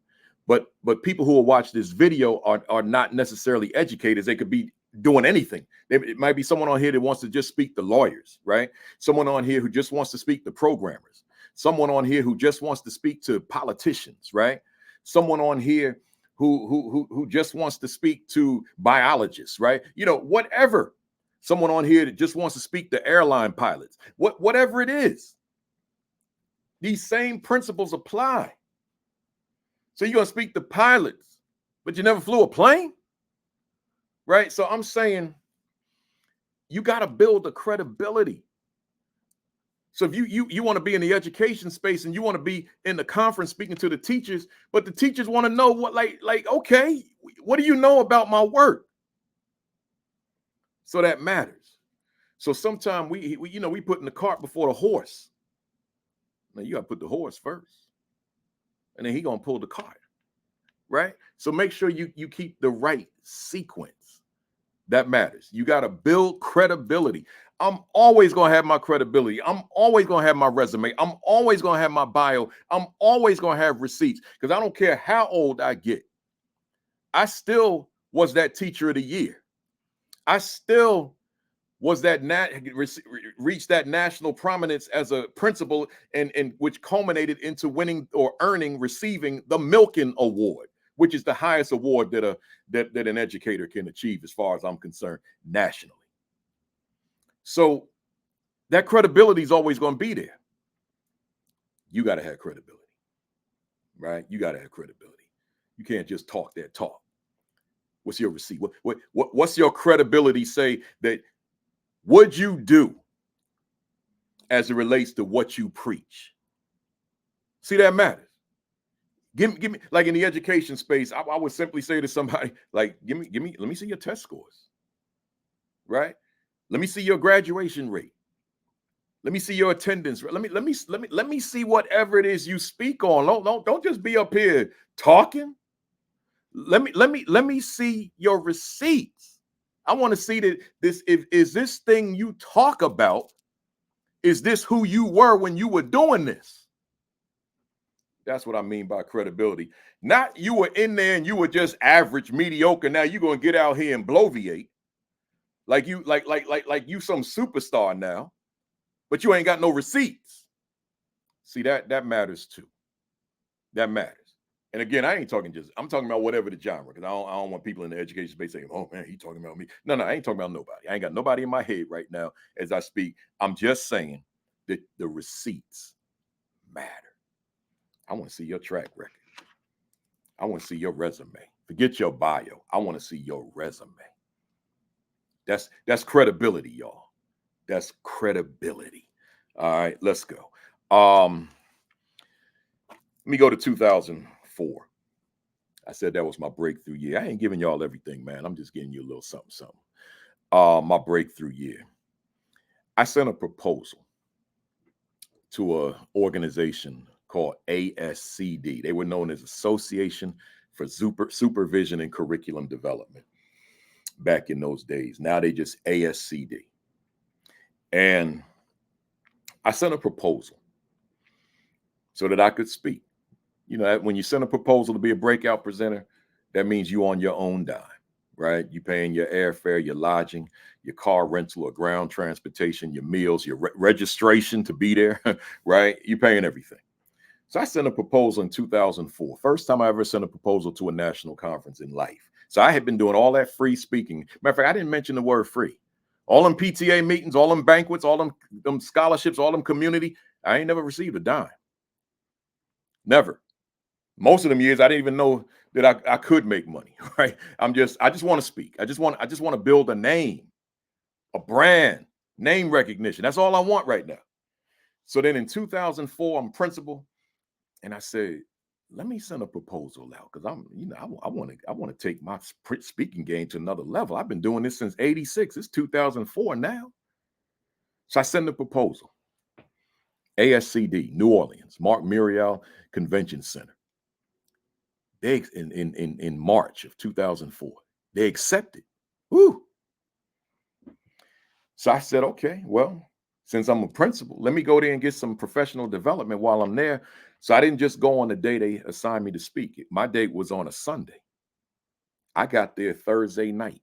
but people who will watch this video are not necessarily educators. They could be doing anything. It might be someone on here that wants to just speak to lawyers, right? Someone on here who just wants to speak to programmers. Someone on here who just wants to speak to politicians, right? Someone on here who just wants to speak to biologists, right? Whatever. Someone on here that just wants to speak to airline pilots. Whatever it is, these same principles apply. So you're going to speak to pilots, but you never flew a plane, right? So I'm saying you got to build the credibility. So if you want to be in the education space and you want to be in the conference speaking to the teachers, but the teachers want to know what, okay, what do you know about my work? So that matters. So sometimes we put in the cart before the horse. Now you got to put the horse first, and then he gonna pull the cart, right? So make sure you keep the right sequence. That matters. You got to build credibility. I'm always going to have my credibility. I'm always going to have my resume. I'm always going to have my bio. I'm always going to have receipts, because I don't care how old I get. I still was that teacher of the year. I still was that reached that national prominence as a principal, and which culminated into winning or receiving the Milken Award, which is the highest award that an educator can achieve, as far as I'm concerned, nationally. So that credibility is always going to be there. You got to have credibility, right? You got to have credibility. You can't just talk that talk. What's your receipt? What's your credibility say that would you do as it relates to what you preach? See, that matters. Give me, like in the education space, I would simply say to somebody, like, let me see your test scores, right? Let me see your graduation rate. Let me see your attendance. Let me see whatever it is you speak on. Don't just be up here talking. Let me see your receipts. I want to see that is this thing you talk about, is this who you were when you were doing this? That's what I mean by credibility. Not you were in there and you were just average, mediocre. Now you're gonna get out here and bloviate like you you some superstar now, but you ain't got no receipts. See, that matters too. That matters. And again, I'm talking about whatever the genre, because I don't want people in the education space saying, "Oh man, he talking about me." No, I ain't talking about nobody. I ain't got nobody in my head right now as I speak. I'm just saying that the receipts matter. I want to see your track record. I want to see your resume. Forget your bio. I want to see your resume. That's credibility, y'all. That's credibility. All right, let's go. Let me go to 2004. I said that was my breakthrough year. I ain't giving y'all everything, man. I'm just giving you a little something. My breakthrough year. I sent a proposal to an organization called ASCD. They were known as Association for Supervision and Curriculum Development back in those days. Now they just ASCD. And I sent a proposal so that I could speak. You know, when you send a proposal to be a breakout presenter, that means you on your own dime, right? You paying your airfare, your lodging, your car rental or ground transportation, your meals, your registration to be there, right? You paying everything. So I sent a proposal in 2004. First time I ever sent a proposal to a national conference in life. So I had been doing all that free speaking. Matter of fact, I didn't mention the word free. All them PTA meetings, all them banquets, all them scholarships, all them community, I ain't never received a dime. Never. Most of them years, I didn't even know that I could make money, right? I just want to speak. I just want to build a name, a brand, name recognition. That's all I want right now. So then in 2004, I'm principal. And I said, let me send a proposal out, because I want to take my speaking game to another level. I've been doing this since 86. It's 2004 now. So I sent the proposal. ASCD, New Orleans, Mark Muriel Convention Center. They in March of 2004. They accepted. Woo. So I said, okay, well, since I'm a principal, let me go there and get some professional development while I'm there. So I didn't just go on the day they assigned me to speak. My date was on a Sunday. I got there Thursday night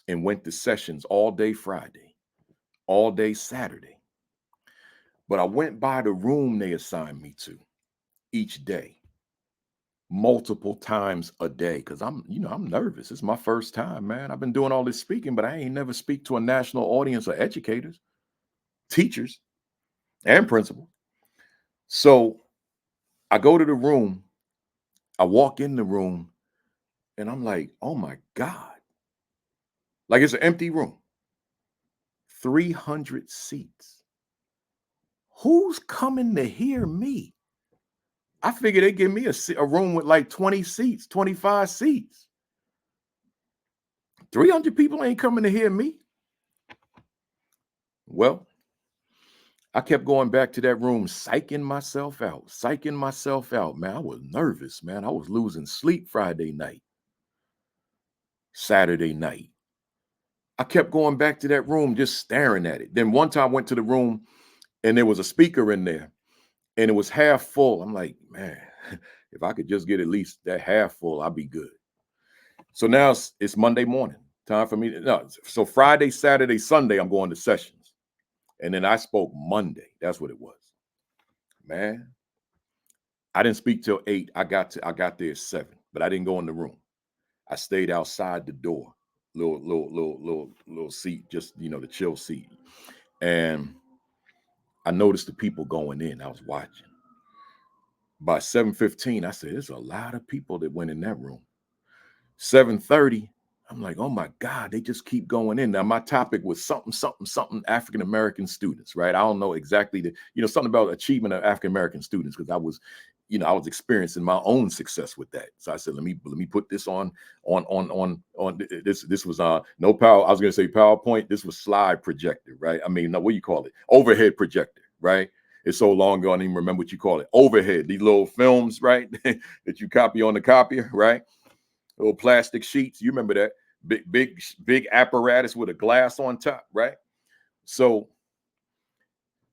and went to sessions all day Friday, all day Saturday. But I went by the room they assigned me to each day. multiple times a day because I'm nervous. It's my first time, man. I've been doing all this speaking, but I ain't never speak to a national audience of educators, teachers, and principals. So I go to the room, I walk in the room, and I'm like, oh my God. Like it's an empty room, 300 seats. Who's coming to hear me? I figured they give me a room with like 20 seats, 25 seats. 300 people ain't coming to hear me. Well, I kept going back to that room, psyching myself out, man. I was nervous, man. I was losing sleep Friday night, Saturday night. I kept going back to that room, just staring at it. Then one time I went to the room and there was a speaker in there and it was half full. I'm like, man, if I could just get at least that half full, I'd be good. So now it's Monday morning. Time for me to no. So Friday, Saturday, Sunday, I'm going to sessions. And then I spoke Monday. That's what it was. Man, I didn't speak till 8. I got there at 7, but I didn't go in the room. I stayed outside the door, little seat, just the chill seat. And I noticed the people going in. I was watching. By 7:15, I said, there's a lot of people that went in that room. 7:30, I'm like, oh my God, they just keep going in. Now, my topic was something African American students, right? I don't know exactly something about achievement of African American students because I was experiencing my own success with that. So I said, let me put this on this. This was no power. I was gonna say PowerPoint. This was slide projector, right? I mean, no, what do you call it? Overhead projector, right? It's so long ago, I don't even remember what you call it. Overhead, these little films, right? that you copy on the copier, right? Little plastic sheets. You remember that big apparatus with a glass on top, right? So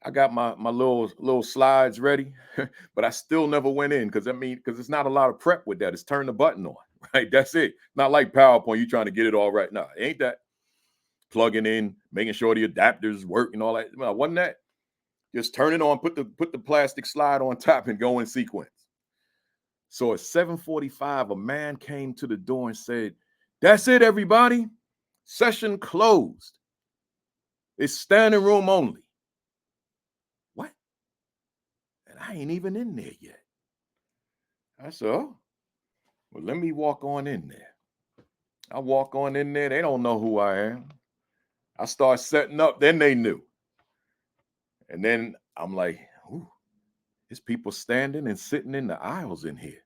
I got my little slides ready, but I still never went in because it's not a lot of prep with that. It's turn the button on, right? That's it. Not like PowerPoint. You trying to get it all right. No, it ain't that. Plugging in, making sure the adapters work and all that. No, wasn't that. Just turn it on, put the plastic slide on top and go in sequence. So at 7:45, a man came to the door and said, that's it, everybody. Session closed. It's standing room only. What? And I ain't even in there yet. I said, oh, well, let me walk on in there. I walk on in there. They don't know who I am. I start setting up. Then they knew. And then I'm like, ooh, there's people standing and sitting in the aisles in here.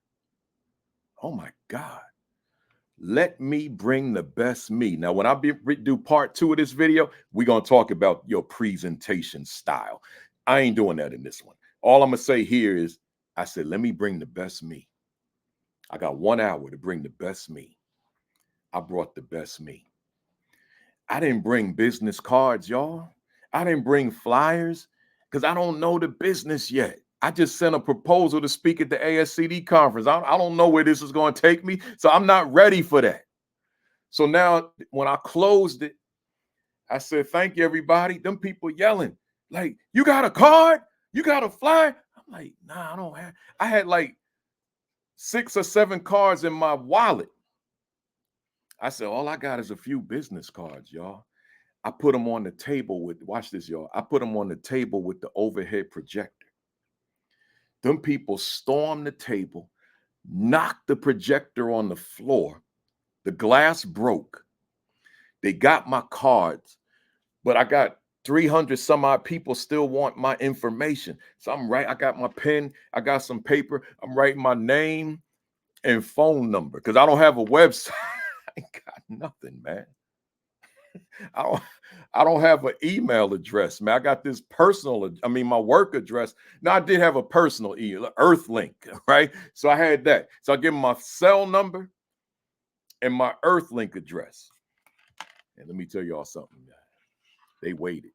Oh my God. Let me bring the best me. Now, when I do part 2 of this video, we're going to talk about your presentation style. I ain't doing that in this one. All I'm going to say here is, I said, let me bring the best me. I got 1 hour to bring the best me. I brought the best me. I didn't bring business cards, y'all. I didn't bring flyers because I don't know the business yet. I just sent a proposal to speak at the ASCD conference. I don't know where this is going to take me, so I'm not ready for that. So now when I closed it, I said, thank you, everybody. Them people yelling, like, you got a card? You got a flyer? I'm like, nah, I don't have. I had like 6 or 7 cards in my wallet. I said, all I got is a few business cards, y'all. I put them on the table with, watch this, y'all. I put them on the table with the overhead projector. Them people stormed the table, knocked the projector on the floor. The glass broke. They got my cards, but I got 300 some odd people still want my information. So I got my pen, I got some paper. I'm writing my name and phone number because I don't have a website. I ain't got nothing, man. I don't have an email address, man. I got this my work address. Now I did have a personal email, Earthlink, right? So I had that. So I give them my cell number and my Earthlink address. And let me tell y'all something, guys. They waited.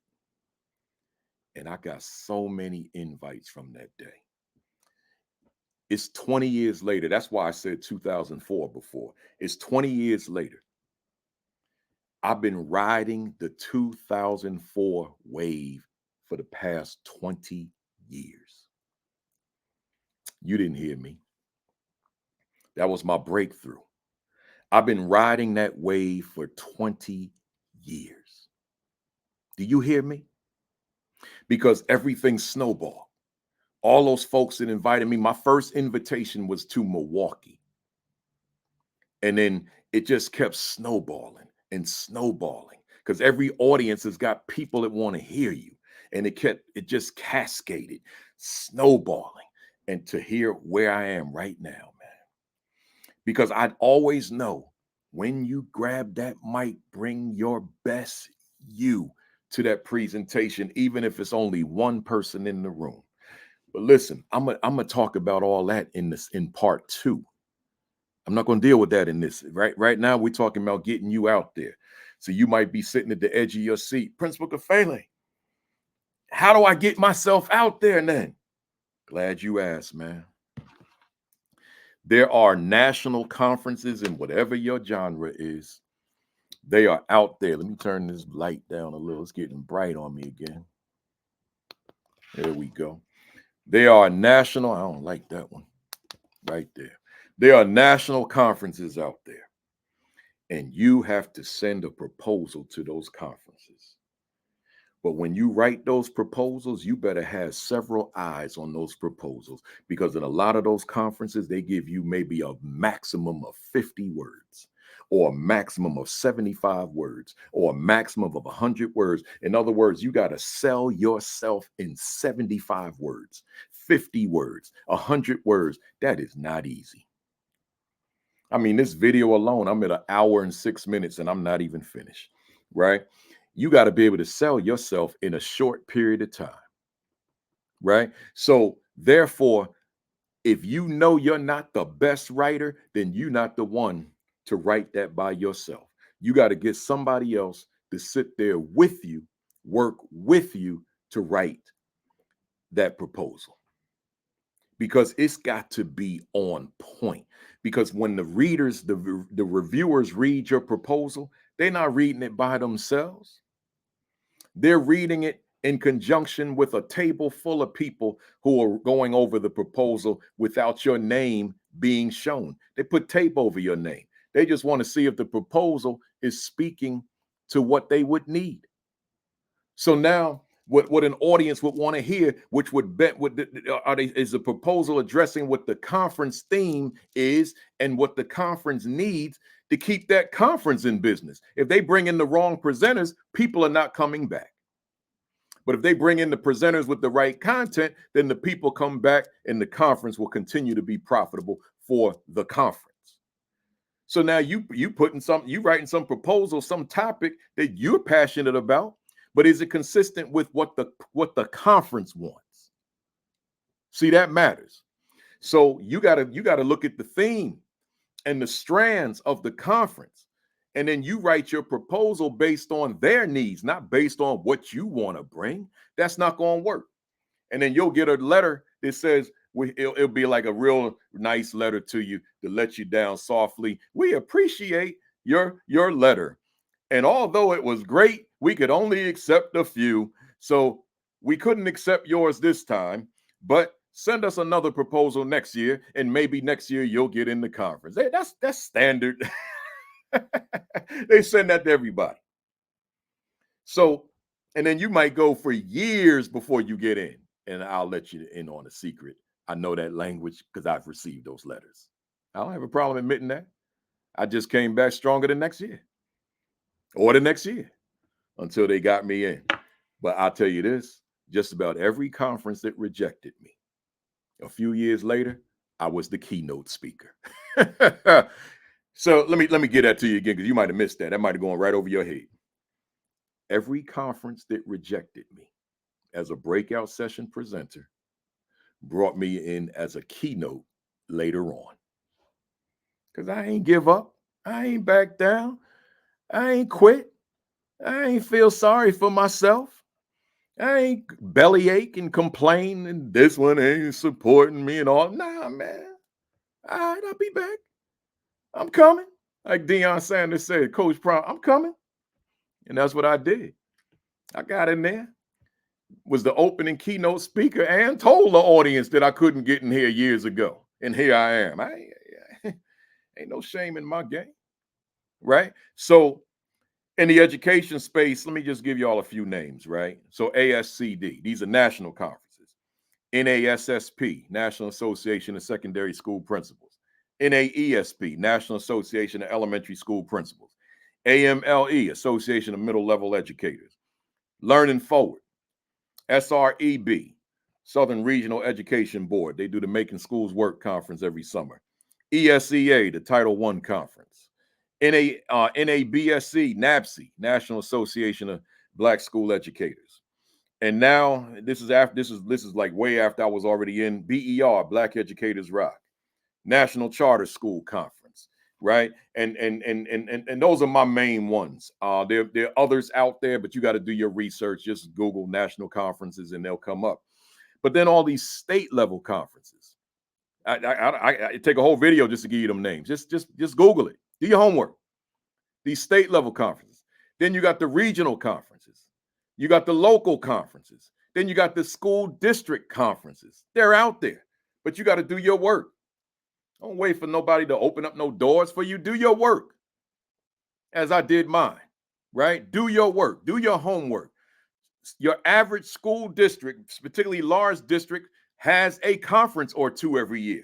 And I got so many invites from that day. It's 20 years later. That's why I said 2004 before. It's 20 years later. I've been riding the 2004 wave for the past 20 years. You didn't hear me. That was my breakthrough. I've been riding that wave for 20 years. Do you hear me? Because everything snowballed. All those folks that invited me, my first invitation was to Milwaukee. And then it just kept snowballing and snowballing because every audience has got people that want to hear you. And it just cascaded, snowballing. And to hear where I am right now, man, because I'd always know when you grab that mic, bring your best you to that presentation, even if it's only one person in the room. But listen, I'm gonna talk about all that in part two. I'm not going to deal with that in this. Right now, we're talking about getting you out there. So you might be sitting at the edge of your seat. Principal Kafele, how do I get myself out there then? Glad you asked, man. There are national conferences in whatever your genre is. They are out there. Let me turn this light down a little. It's getting bright on me again. There we go. They are national. I don't like that one. Right there. There are national conferences out there. And you have to send a proposal to those conferences. But when you write those proposals, you better have several eyes on those proposals because in a lot of those conferences, they give you maybe a maximum of 50 words or a maximum of 75 words or a maximum of 100 words. In other words, you got to sell yourself in 75 words, 50 words, 100 words. That is not easy. I mean, this video alone, I'm at 1 hour and 6 minutes and I'm not even finished, right? You got to be able to sell yourself in a short period of time, right? So therefore, if you know you're not the best writer, then you're not the one to write that by yourself. You got to get somebody else to sit there with you, work with you to write that proposal. Because it's got to be on point. Because when the readers, the reviewers read your proposal, they're not reading it by themselves. They're reading it in conjunction with a table full of people who are going over the proposal without your name being shown. They put tape over your name. They just want to see if the proposal is speaking to what they would need. So now what an audience would want to hear, which would bet is a proposal addressing what the conference theme is and what the conference needs to keep that conference in business. If they bring in the wrong presenters, people are not coming back. But if they bring in the presenters with the right content, then the people come back and the conference will continue to be profitable for the conference. So now you writing some proposal, some topic that you're passionate about, but is it consistent with what the conference wants? See, that matters. So you gotta look at the theme and the strands of the conference, and then you write your proposal based on their needs, not based on what you want to bring. That's not going to work. And then you'll get a letter that says, it'll be like a real nice letter to you to let you down softly. We appreciate your letter. And although it was great, we could only accept a few. So we couldn't accept yours this time, but send us another proposal next year. And maybe next year you'll get in the conference. Hey, that's standard. They send that to everybody. So, and then you might go for years before you get in. And I'll let you in on a secret. I know that language because I've received those letters. I don't have a problem admitting that. I just came back stronger the next year or the next year until they got me in. But I'll tell you this, just about every conference that rejected me, a few years later, I was the keynote speaker. So let me get that to you again because you might have missed that. That might have gone right over your head. Every conference that rejected me as a breakout session presenter brought me in as a keynote later on. Because I ain't give up. I ain't back down. I ain't quit. I ain't feel sorry for myself. I ain't bellyache and complain and this one ain't supporting me and all. Nah, man. All right, I'll be back. I'm coming. Like Deion Sanders said, Coach Brown, I'm coming. And that's what I did. I got in there, was the opening keynote speaker, and told the audience that I couldn't get in here years ago. And here I am. Ain't no shame in my game, right? So in the education space, let me just give you all a few names, right? So ASCD, these are national conferences. NASSP, National Association of Secondary School Principals. NAESP, National Association of Elementary School Principals. AMLE, Association of Middle Level Educators. Learning Forward. SREB, Southern Regional Education Board. They do the Making Schools Work Conference every summer. ESEA, the Title I Conference. NABSC, NABSE, National Association of Black School Educators. And now this is like way after I was already in BER, Black Educators Rock, National Charter School Conference, right? And those are my main ones. There are others out there, but you got to do your research. Just Google national conferences and they'll come up. But then all these state level conferences. I take a whole video just to give you them names. Just Google it. Do your homework. These state level conferences. Then you got the regional conferences. You got the local conferences. Then you got the school district conferences. They're out there, but you got to do your work. Don't wait for nobody to open up no doors for you. Do your work as I did mine, right? Do your work. Do your homework. Your average school district, particularly large district, has a conference or two every year.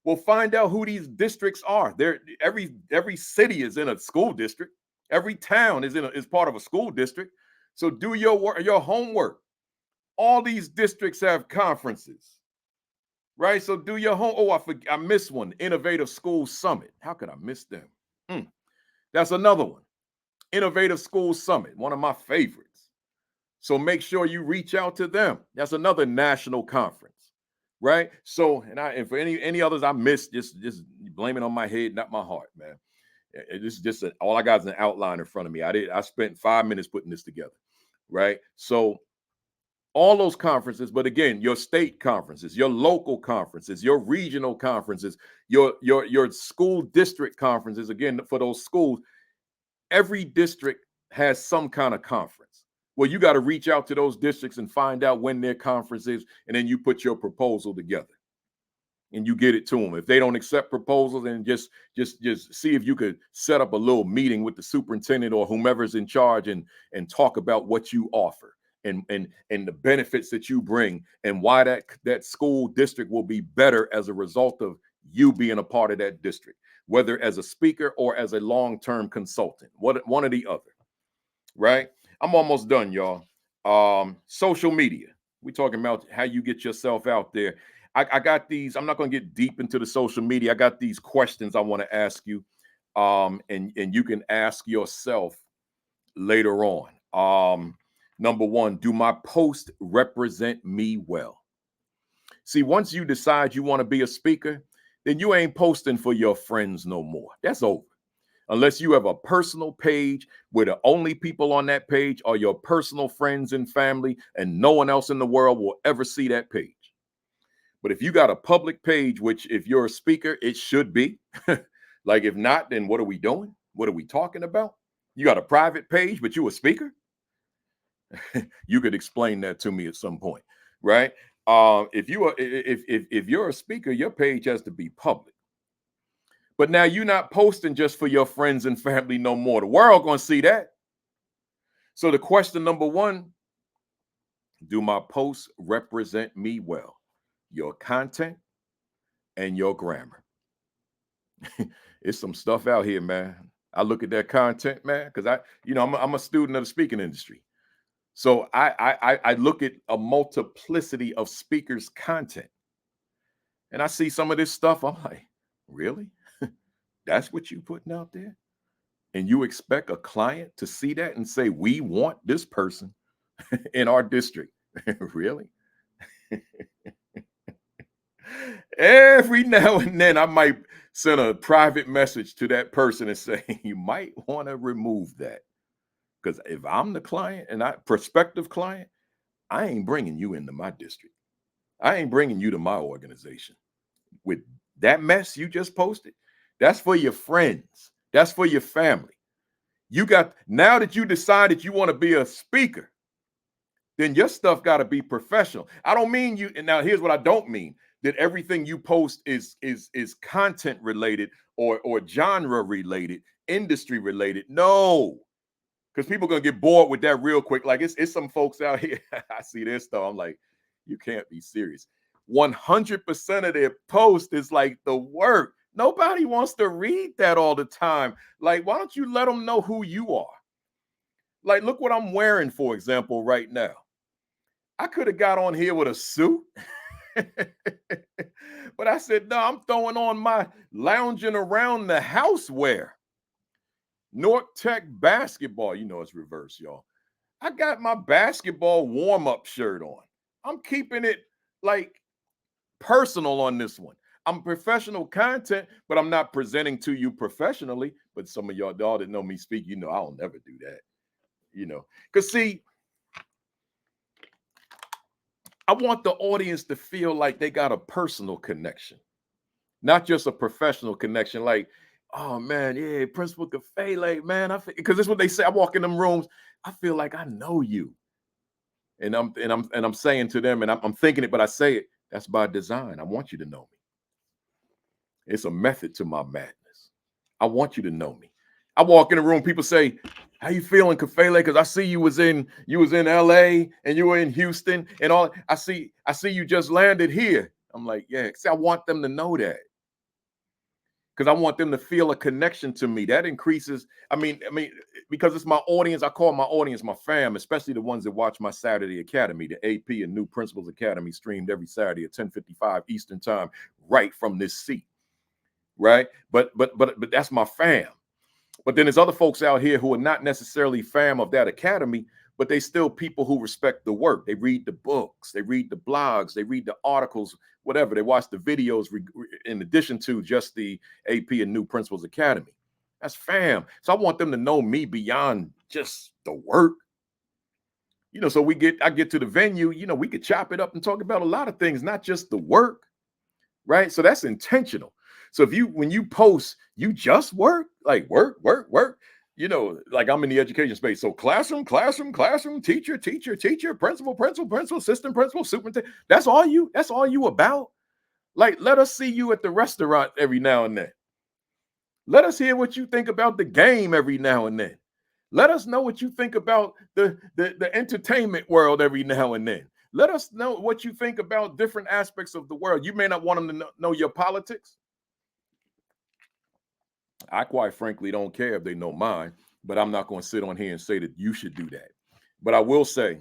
We'll find out who these districts are. Every city is in a school district. Every town is part of a school district. So do your work, your homework. All these districts have conferences, right? So do your home. Oh, I missed one. Innovative School Summit. How could I miss them? That's another one. Innovative School Summit, one of my favorites. So make sure you reach out to them. That's another national conference, right? So, and for any others I missed, just blame it on my head, not my heart, man. This is just all I got is an outline in front of me. I spent 5 minutes putting this together, right? So all those conferences, but again, your state conferences, your local conferences, your regional conferences, your school district conferences, again, for those schools, every district has some kind of conference. Well, you got to reach out to those districts and find out when their conference is, and then you put your proposal together and you get it to them. If they don't accept proposals, then just see if you could set up a little meeting with the superintendent or whomever's in charge and talk about what you offer and the benefits that you bring and why that school district will be better as a result of you being a part of that district, whether as a speaker or as a long-term consultant, one or the other, right? I'm almost done, y'all. Social media. We're talking about how you get yourself out there. I got these. I'm not going to get deep into the social media. I got these questions I want to ask you, and you can ask yourself later on. Number one, do my post represent me well? See, once you decide you want to be a speaker, then you ain't posting for your friends no more. That's over. Unless you have a personal page where the only people on that page are your personal friends and family, and no one else in the world will ever see that page. But if you got a public page, which if you're a speaker, it should be. Like if not, then what are we doing? What are we talking about? You got a private page, but you a speaker? You could explain that to me at some point, right? If you're a speaker, your page has to be public. But now you're not posting just for your friends and family no more. The world gonna see that. So the question number one, do my posts represent me well? Your content and your grammar. It's some stuff out here, man. I look at that content, man, because I'm a student of the speaking industry. So I look at a multiplicity of speakers' content. And I see some of this stuff. I'm like, really? That's what you putting out there? And you expect a client to see that and say, we want this person in our district? Really? Every now and then I might send a private message to that person and say, you might want to remove that. Because if I'm the client and prospective client, I ain't bringing you into my district. I ain't bringing you to my organization. With that mess you just posted, that's for your friends. That's for your family. Now that you decided you want to be a speaker, then your stuff got to be professional. I don't mean you. And now here's what I don't mean. that everything you post is content related or genre related, industry related. No, because people are gonna get bored with that real quick. Like it's some folks out here. I see this stuff. I'm like, you can't be serious. 100% of their post is like the work. Nobody wants to read that all the time. Like, why don't you let them know who you are? Like, look what I'm wearing, for example, right now. I could have got on here with a suit, but I said, no, I'm throwing on my lounging around the house wear. North Tech basketball, you know it's reverse, y'all. I got my basketball warm-up shirt on. I'm keeping it like personal on this one. I'm professional content, but I'm not presenting to you professionally. But some of y'all that know me speak, you know I'll never do that. You know, because see, I want the audience to feel like they got a personal connection, not just a professional connection. Like, oh man, yeah, Principal Kafele, man, because that's what they say. I walk in them rooms, I feel like I know you, and I'm saying to them, and I'm thinking it, but I say it. That's by design. I want you to know me. It's a method to my madness. I want you to know me. I walk in the room, people say, how you feeling, Kafele? Because I see you was in LA and you were in Houston and all. I see you just landed here. I'm like, yeah, see, I want them to know that. Because I want them to feel a connection to me. That increases, I mean, because it's my audience. I call my audience my fam, especially the ones that watch my Saturday Academy, the AP and New Principles Academy, streamed every Saturday at 10:55 Eastern Time, right from this seat. Right. But that's my fam. But then there's other folks out here who are not necessarily fam of that academy, but they still people who respect the work. They read the books, they read the blogs, they read the articles, whatever. They watch the videos in addition to just the AP and New Principles Academy. That's fam. So I want them to know me beyond just the work. You know, so I get to the venue, you know, we could chop it up and talk about a lot of things, not just the work, right? So that's intentional. So when you post, you just work, like work, you know, like I'm in the education space. So classroom, teacher, principal, assistant principal, superintendent. That's all you about. Like, let us see you at the restaurant every now and then. Let us hear what you think about the game every now and then. Let us know what you think about the entertainment world every now and then. Let us know what you think about different aspects of the world. You may not want them to know your politics. I quite frankly don't care if they know mine, but I'm not going to sit on here and say that you should do that. But I will say,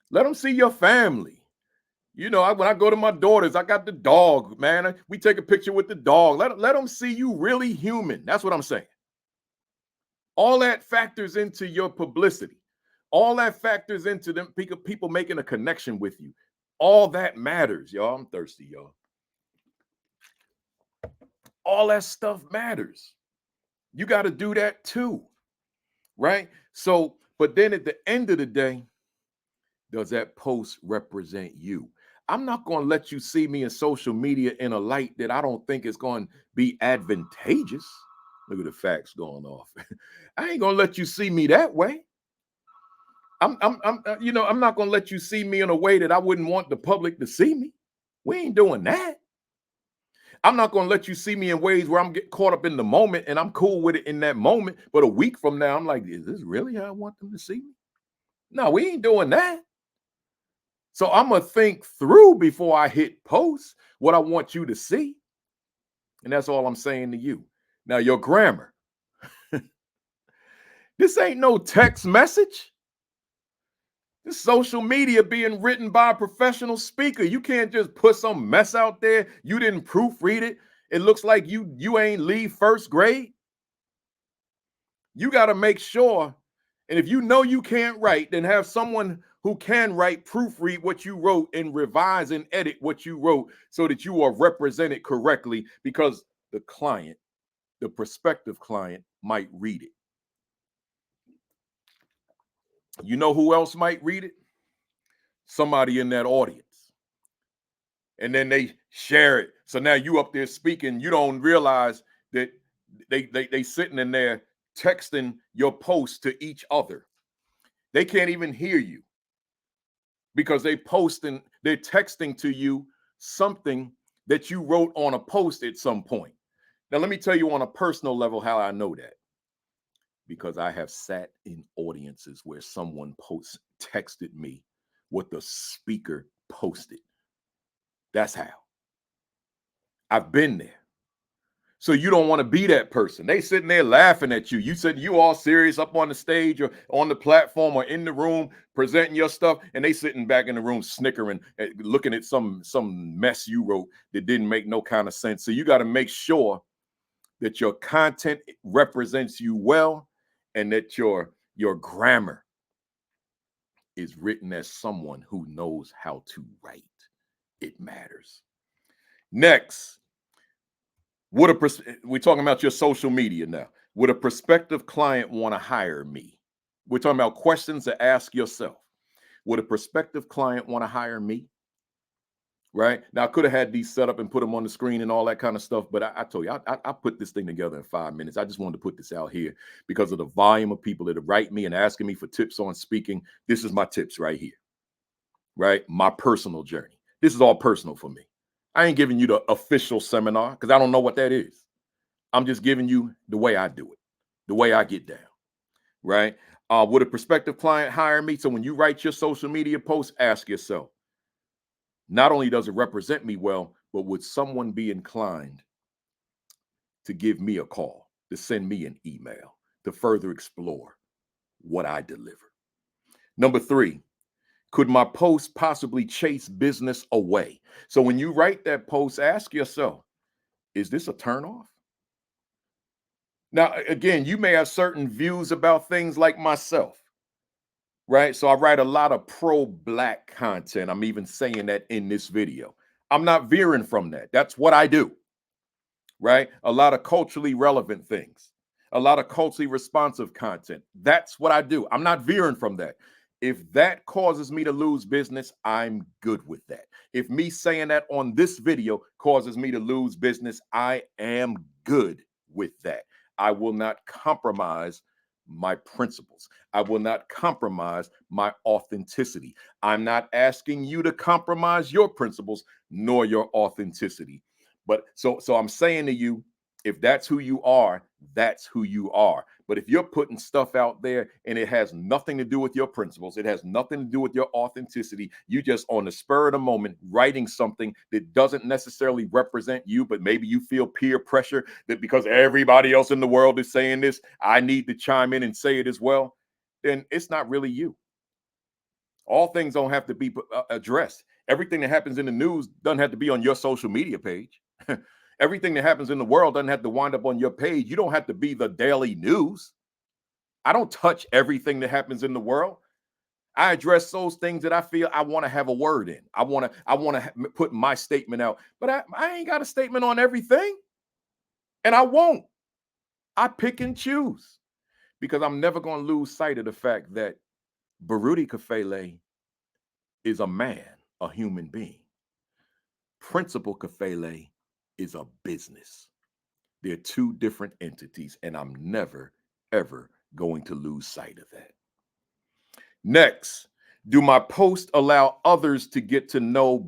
let them see your family. You know, when I go to my daughters, I got the dog, man. We take a picture with the dog. Let them see you really human. That's what I'm saying. All that factors into your publicity. All that factors into them people making a connection with you. All that matters, y'all. I'm thirsty, y'all. All that stuff matters. You got to do that too, right? So, but then at the end of the day, does that post represent you? I'm not going to let you see me in social media in a light that I don't think is going to be advantageous. Look at the facts going off. I ain't going to let you see me that way. I'm not going to let you see me in a way that I wouldn't want the public to see me. We ain't doing that. I'm not going to let you see me in ways where I'm getting caught up in the moment and I'm cool with it in that moment. But a week from now, I'm like, is this really how I want them to see me? No, we ain't doing that. So I'm going to think through before I hit post what I want you to see. And that's all I'm saying to you. Now, your grammar. This ain't no text message. This social media being written by a professional speaker. You can't just put some mess out there. You didn't proofread it. It looks like you ain't leave first grade. You got to make sure. And if you know you can't write, then have someone who can write, proofread what you wrote and revise and edit what you wrote so that you are represented correctly, because the client, the prospective client, might read it. You know who else might read it? Somebody in that audience. And then they share it. So now you up there speaking, you don't realize that they sitting in there texting your post to each other. They can't even hear you because they're texting to you something that you wrote on a post at some point. Now, let me tell you on a personal level how I know that. Because I have sat in audiences where someone texted me what the speaker posted. That's how. I've been there. So you don't want to be that person. They sitting there laughing at you. You said you all serious up on the stage or on the platform or in the room presenting your stuff, and they sitting back in the room snickering, looking at some mess you wrote that didn't make no kind of sense. So you got to make sure that your content represents you well, and that your grammar is written as someone who knows how to write. It matters. Next, we're talking about your social media now. Would a prospective client want to hire me? We're talking about questions to ask yourself. Would a prospective client want to hire me? Right now, I could have had these set up and put them on the screen and all that kind of stuff, but I told you I put this thing together in 5 minutes. I just wanted to put this out here because of the volume of people that have write me and asking me for tips on speaking. This is my tips right here, right? My personal journey. This is all personal for me. I ain't giving you the official seminar because I don't know what that is. I'm just giving you the way I do it, the way I get down, right? Would a prospective client hire me? So when you write your social media post, ask yourself, not only does it represent me well, but would someone be inclined to give me a call, to send me an email, to further explore what I deliver? Number 3, could my post possibly chase business away? So when you write that post, ask yourself, is this a turnoff? Now, again, you may have certain views about things like myself, right? So I write a lot of pro-Black content. I'm even saying that in this video. I'm not veering from that. That's what I do, right? A lot of culturally relevant things, a lot of culturally responsive content. That's what I do. I'm not veering from that. If that causes me to lose business, I'm good with that. If me saying that on this video causes me to lose business, I am good with that. I will not compromise my principles. I will not compromise my authenticity. I'm not asking you to compromise your principles nor your authenticity. But so I'm saying to you, if that's who you are, that's who you are. But if you're putting stuff out there and it has nothing to do with your principles, it has nothing to do with your authenticity, you just on the spur of the moment writing something that doesn't necessarily represent you, but maybe you feel peer pressure that because everybody else in the world is saying this, I need to chime in and say it as well, then it's not really you. All things don't have to be addressed. Everything that happens in the news doesn't have to be on your social media page. Everything that happens in the world doesn't have to wind up on your page. You don't have to be the daily news. I don't touch everything that happens in the world. I address those things that I feel I want to have a word in. I want to put my statement out, but I ain't got a statement on everything, and I won't. I pick and choose because I'm never going to lose sight of the fact that Baruti Kafele is a man, a human being. Principal Kafele is a business. They're two different entities, and I'm never, ever going to lose sight of that. Next, do my posts allow others to get to know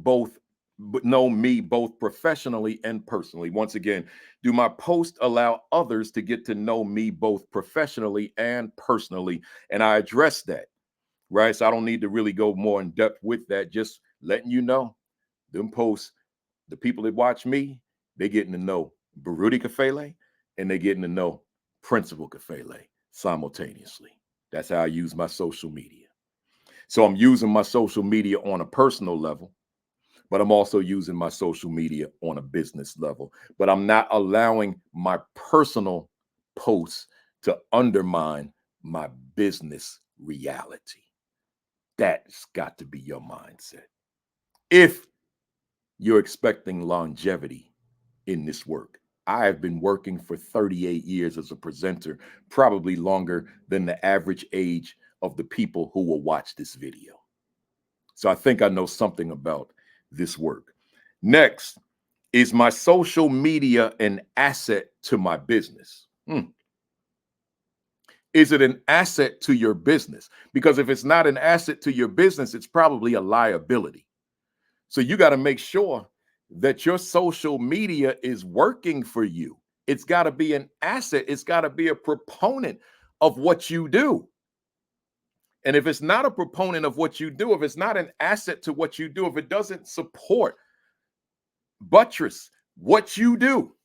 me both professionally and personally? Once again, do my posts allow others to get to know me both professionally and personally? And I address that, right? So I don't need to really go more in depth with that. Just letting you know, them posts, the people that watch me, they getting to know Baruti Kafele and they getting to know Principal Kafele simultaneously. That's how I use my social media. So I'm using my social media on a personal level, but I'm also using my social media on a business level. But I'm not allowing my personal posts to undermine my business reality. That's got to be your mindset. If you're expecting longevity in this work, I have been working for 38 years as a presenter, probably longer than the average age of the people who will watch this video. So I think I know something about this work. Next, is my social media an asset to my business? Is it an asset to your business? Because if it's not an asset to your business, it's probably a liability. So you got to make sure that your social media is working for you. It's got to be an asset. It's got to be a proponent of what you do. And if it's not a proponent of what you do, if it's not an asset to what you do, if it doesn't support, buttress what you do,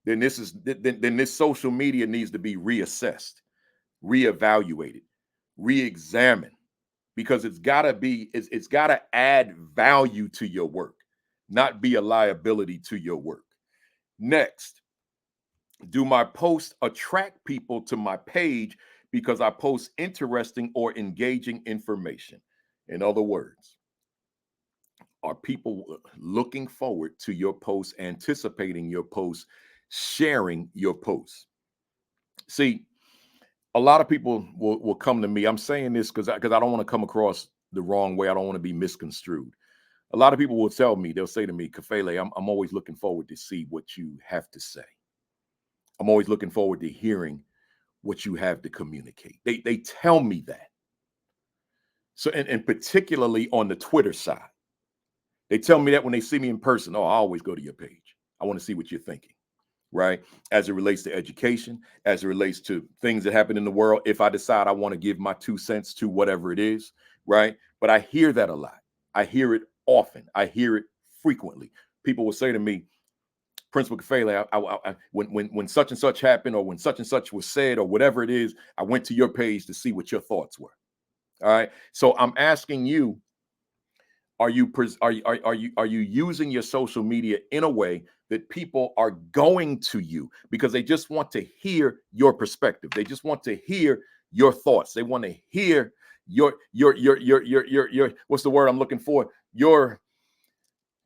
then this social media needs to be reassessed, reevaluated, reexamined, because it's got to add value to your work, not be a liability to your work. Next, do my posts attract people to my page because I post interesting or engaging information? In other words, are people looking forward to your posts, anticipating your posts, sharing your posts? See, a lot of people will come to me. I'm saying this because I don't want to come across the wrong way. I don't want to be misconstrued. A lot of people will tell me, they'll say to me, Kafele, I'm always looking forward to see what you have to say. I'm always looking forward to hearing what you have to communicate. They tell me that. So, and particularly on the Twitter side, they tell me that when they see me in person. Oh, I always go to your page. I want to see what you're thinking, right? As it relates to education, as it relates to things that happen in the world. If I decide I want to give my 2 cents to whatever it is, right? But I hear that a lot. I hear it often. I hear it frequently. People will say to me, Principal Kafele, when such and such happened, or when such and such was said, or whatever it is, I went to your page to see what your thoughts were. All right. So I'm asking you, are you using your social media in a way that people are going to you because they just want to hear your perspective? They just want to hear your thoughts. They want to hear your what's the word I'm looking for? Your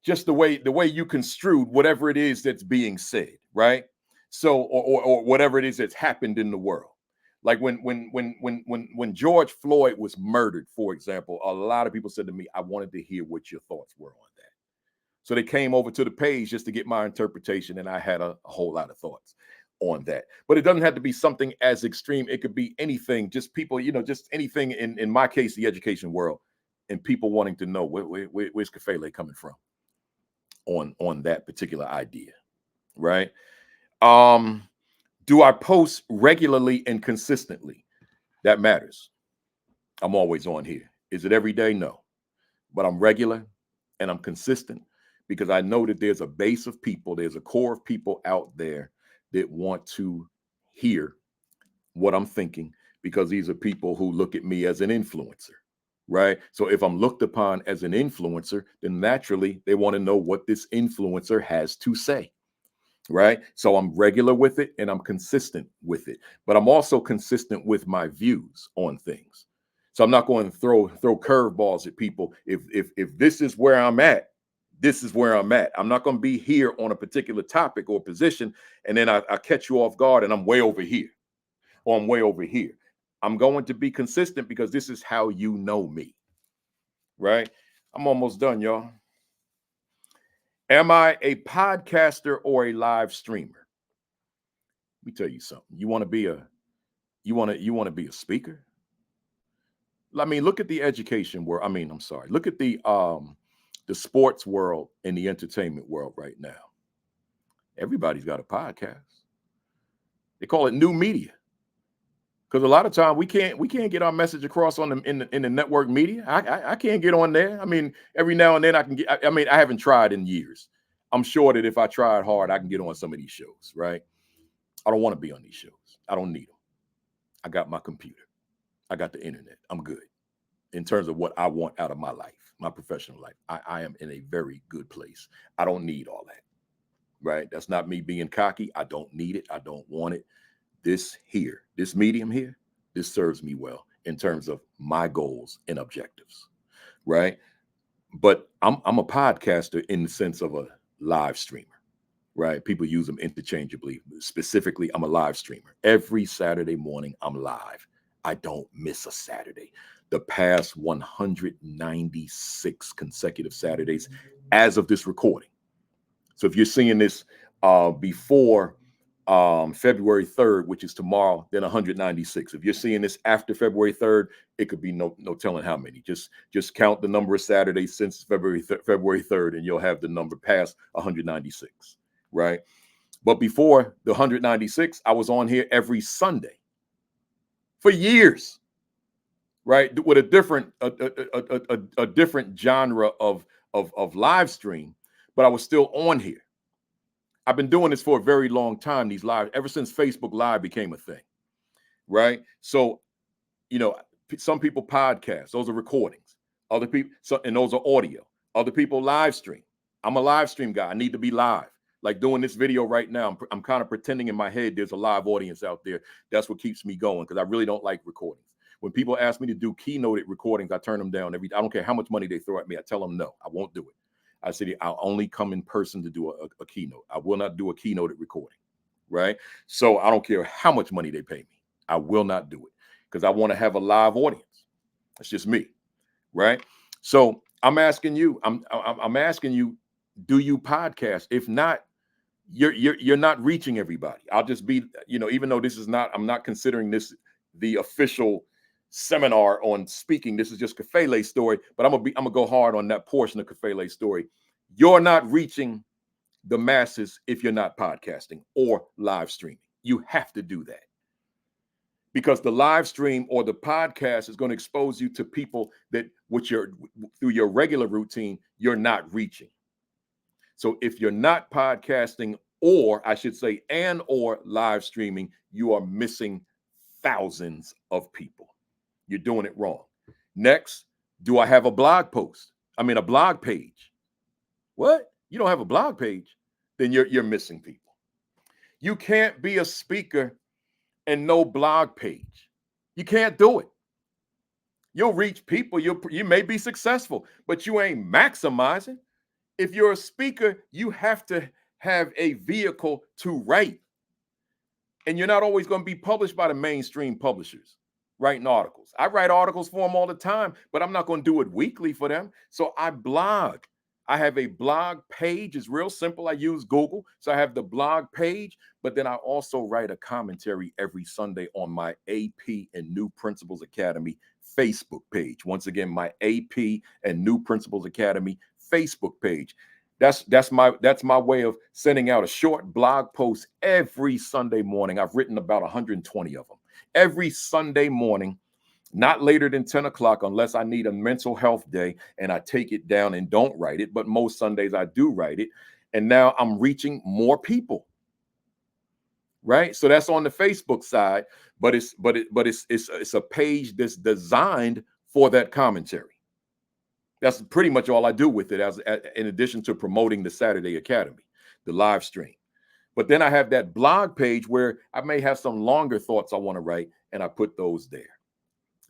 just the way you construed whatever it is that's being said, right? So, or whatever it is that's happened in the world. Like when George Floyd was murdered, for example, a lot of people said to me, I wanted to hear what your thoughts were on that. So they came over to the page just to get my interpretation, and I had a whole lot of thoughts on that. But it doesn't have to be something as extreme. It could be anything, just people, just anything in my case, the education world, and people wanting to know where's Kafele coming from on that particular idea, right? Do I post regularly and consistently? That matters. I'm always on here. Is it every day? No. But I'm regular and I'm consistent because I know that there's a base of people, there's a core of people out there that want to hear what I'm thinking, because these are people who look at me as an influencer, right? So if I'm looked upon as an influencer, then naturally they want to know what this influencer has to say, right? So I'm regular with it and I'm consistent with it, but I'm also consistent with my views on things. So I'm not going to throw curveballs at people. If this is where I'm at, this is where I'm at. I'm not going to be here on a particular topic or position, and then I catch you off guard and I'm way over here, or I'm way over here. I'm going to be consistent because this is how you know me, right? I'm almost done, y'all. Am I a podcaster or a live streamer? Let me tell you something. You want to be a speaker? I mean, look at the education world. I mean, I'm sorry. Look at the sports world and the entertainment world right now. Everybody's got a podcast. They call it new media. Because a lot of time we can't get our message across on in the network media. I can't get on there. I mean, every now and then I can get. I mean, I haven't tried in years. I'm sure that if I tried hard, I can get on some of these shows. Right? I don't want to be on these shows. I don't need them. I got my computer. I got the internet. I'm good in terms of what I want out of my life, my professional life. I am in a very good place. I don't need all that. Right? That's not me being cocky. I don't need it. I don't want it. This medium here, this serves me well in terms of my goals and objectives, right? But I'm a podcaster in the sense of a live streamer, right? People use them interchangeably. Specifically, I'm a live streamer. Every Saturday morning, I'm live. I don't miss a Saturday. The past 196 consecutive Saturdays as of this recording. So if you're seeing this before February 3rd, which is tomorrow, then 196. If you're seeing this after February 3rd, it could be no telling how many. Just count the number of Saturdays since February 3rd, and you'll have the number past 196, right? But before the 196, I was on here every Sunday for years, right? With a different genre of live stream, but I was still on here. I've been doing this for a very long time, these live, ever since Facebook Live became a thing, right? So, some people podcast, those are recordings. Other people, and those are audio. Other people live stream. I'm a live stream guy. I need to be live. Like doing this video right now, I'm kind of pretending in my head there's a live audience out there. That's what keeps me going, because I really don't like recordings. When people ask me to do keynoted recordings, I turn them down. I don't care how much money they throw at me. I tell them no, I won't do it. I said, I'll only come in person to do a keynote. I will not do a keynoted recording, right? So I don't care how much money they pay me. I will not do it, because I want to have a live audience. That's just me, right? So I'm asking you, I'm asking you, do you podcast? If not, you're not reaching everybody. I'll just be, even though this is not, I'm not considering this the official seminar on speaking. This is just Kafele's story, but I'm gonna go hard on that portion of Kafele's story. You're not reaching the masses if you're not podcasting or live streaming. You have to do that, because the live stream or the podcast is going to expose you to people that, through your regular routine, you're not reaching. So if you're not podcasting, or I should say, or live streaming, you are missing thousands of people. You're doing it wrong. Next, do I have a blog post? A blog page. What? You don't have a blog page? Then you're missing people. You can't be a speaker and no blog page. You can't do it. You'll reach people. You may be successful, but you ain't maximizing. If you're a speaker, you have to have a vehicle to write. And you're not always going to be published by the mainstream publishers writing articles. I write articles for them all the time, but I'm not going to do it weekly for them. So I blog. I have a blog page. It's real simple. I use Google. So I have the blog page, but then I also write a commentary every Sunday on my AP and New Principles Academy Facebook page. Once again, my AP and New Principles Academy Facebook page. That's my way of sending out a short blog post every Sunday morning. I've written about 120 of them every Sunday morning, not later than 10 o'clock, unless I need a mental health day and I take it down and don't write it. But most Sundays I do write it. And now I'm reaching more people. Right. So that's on the Facebook side, but it's a page that's designed for that commentary. That's pretty much all I do with it, in addition to promoting the Saturday Academy, the live stream. But then I have that blog page where I may have some longer thoughts I want to write, and I put those there.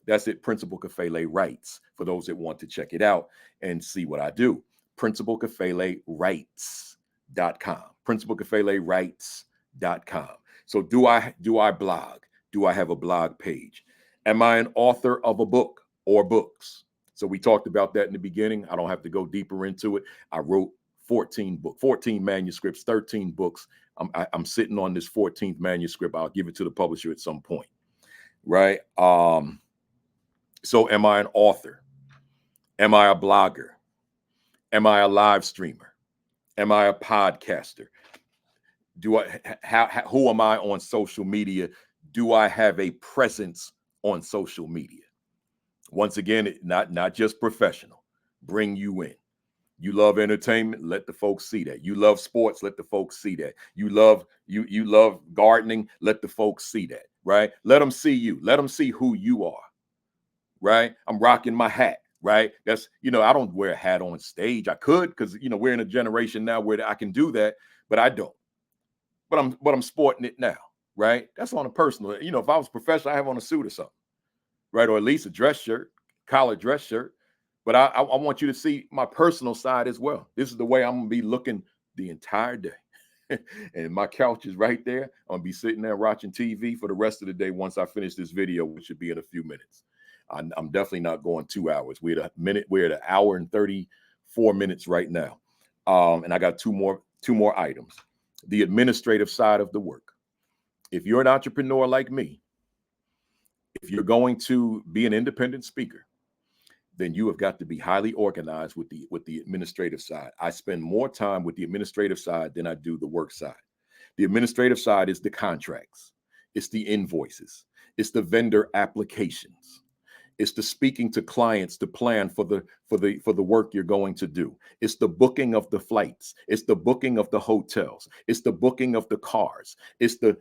That's it. Principal Kafele Writes, for those that want to check it out and see what I do. PrincipalKafeleWrites.com. PrincipalKafeleWrites.com. So do I blog? Do I have a blog page? Am I an author of a book or books? So we talked about that in the beginning. I don't have to go deeper into it. I wrote 14 manuscripts, 13 books. I'm sitting on this 14th manuscript. I'll give it to the publisher at some point, right? So am I an author? Am I a blogger? Am I a live streamer? Am I a podcaster? Who am I on social media? Do I have a presence on social media? Once again, not just professional. Bring you in. You love entertainment, let the folks see that. You love sports, let the folks see that. You love gardening, let the folks see that, right? Let them see you. Let them see who you are, right? I'm rocking my hat, right? That's, I don't wear a hat on stage. I could, because, we're in a generation now where I can do that, but I don't. But I'm sporting it now, right? That's on a personal, if I was professional, I have on a suit or something, right? Or at least a dress shirt, collar dress shirt. But I want you to see my personal side as well. This is the way I'm going to be looking the entire day. And my couch is right there. I'm going to be sitting there watching TV for the rest of the day once I finish this video, which should be in a few minutes. I'm definitely not going 2 hours. We're at an hour and 34 minutes right now. And I got two more items. The administrative side of the work. if you're an entrepreneur like me, if you're going to be an independent speaker, then you have got to be highly organized with the administrative side. I spend more time with the administrative side than I do the work side. The administrative side is the contracts, it's the invoices, it's the vendor applications, it's the speaking to clients to plan for the work you're going to do. It's the booking of the flights, it's the booking of the hotels, it's the booking of the cars, it's the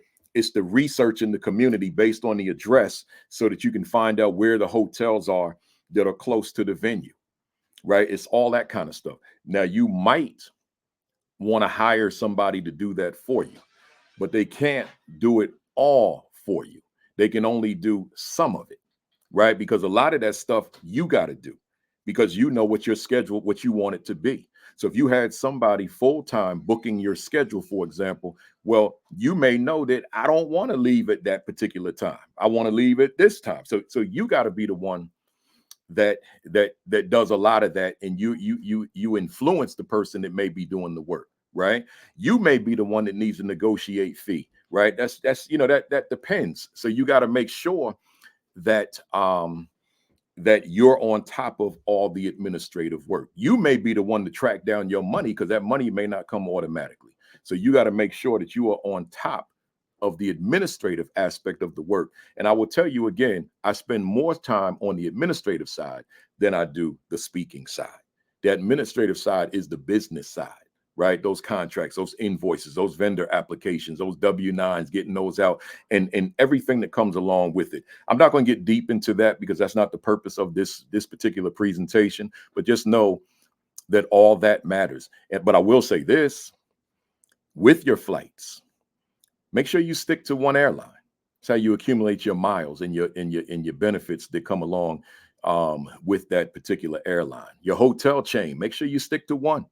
research in the community based on the address so that you can find out where the hotels are that are close to the venue, right? It's all that kind of stuff. Now, you might want to hire somebody to do that for you, but they can't do it all for you. They can only do some of it, right? Because a lot of that stuff you got to do because you know what your schedule, what you want it to be. So if you had somebody full-time booking your schedule, for example, well, you may know that I don't want to leave at that particular time. I want to leave at this time. So you got to be the one that does a lot of that, and you influence the person that may be doing the work, right? You may be the one that needs to negotiate fee, right? That's that depends. So you got to make sure that that you're on top of all the administrative work. You may be the one to track down your money because that money may not come automatically. So you got to make sure that you are on top of the administrative aspect of the work. And I will tell you again, I spend more time on the administrative side than I do the speaking side. The administrative side is the business side, right? Those contracts, those invoices, those vendor applications, those W-9s, getting those out, and everything that comes along with it. I'm not going to get deep into that because that's not the purpose of this particular presentation, but just know that all that matters. But I will say this, with your flights, make sure you stick to one airline. That's how you accumulate your miles and your benefits that come along with that particular airline. Your hotel chain, make sure you stick to one.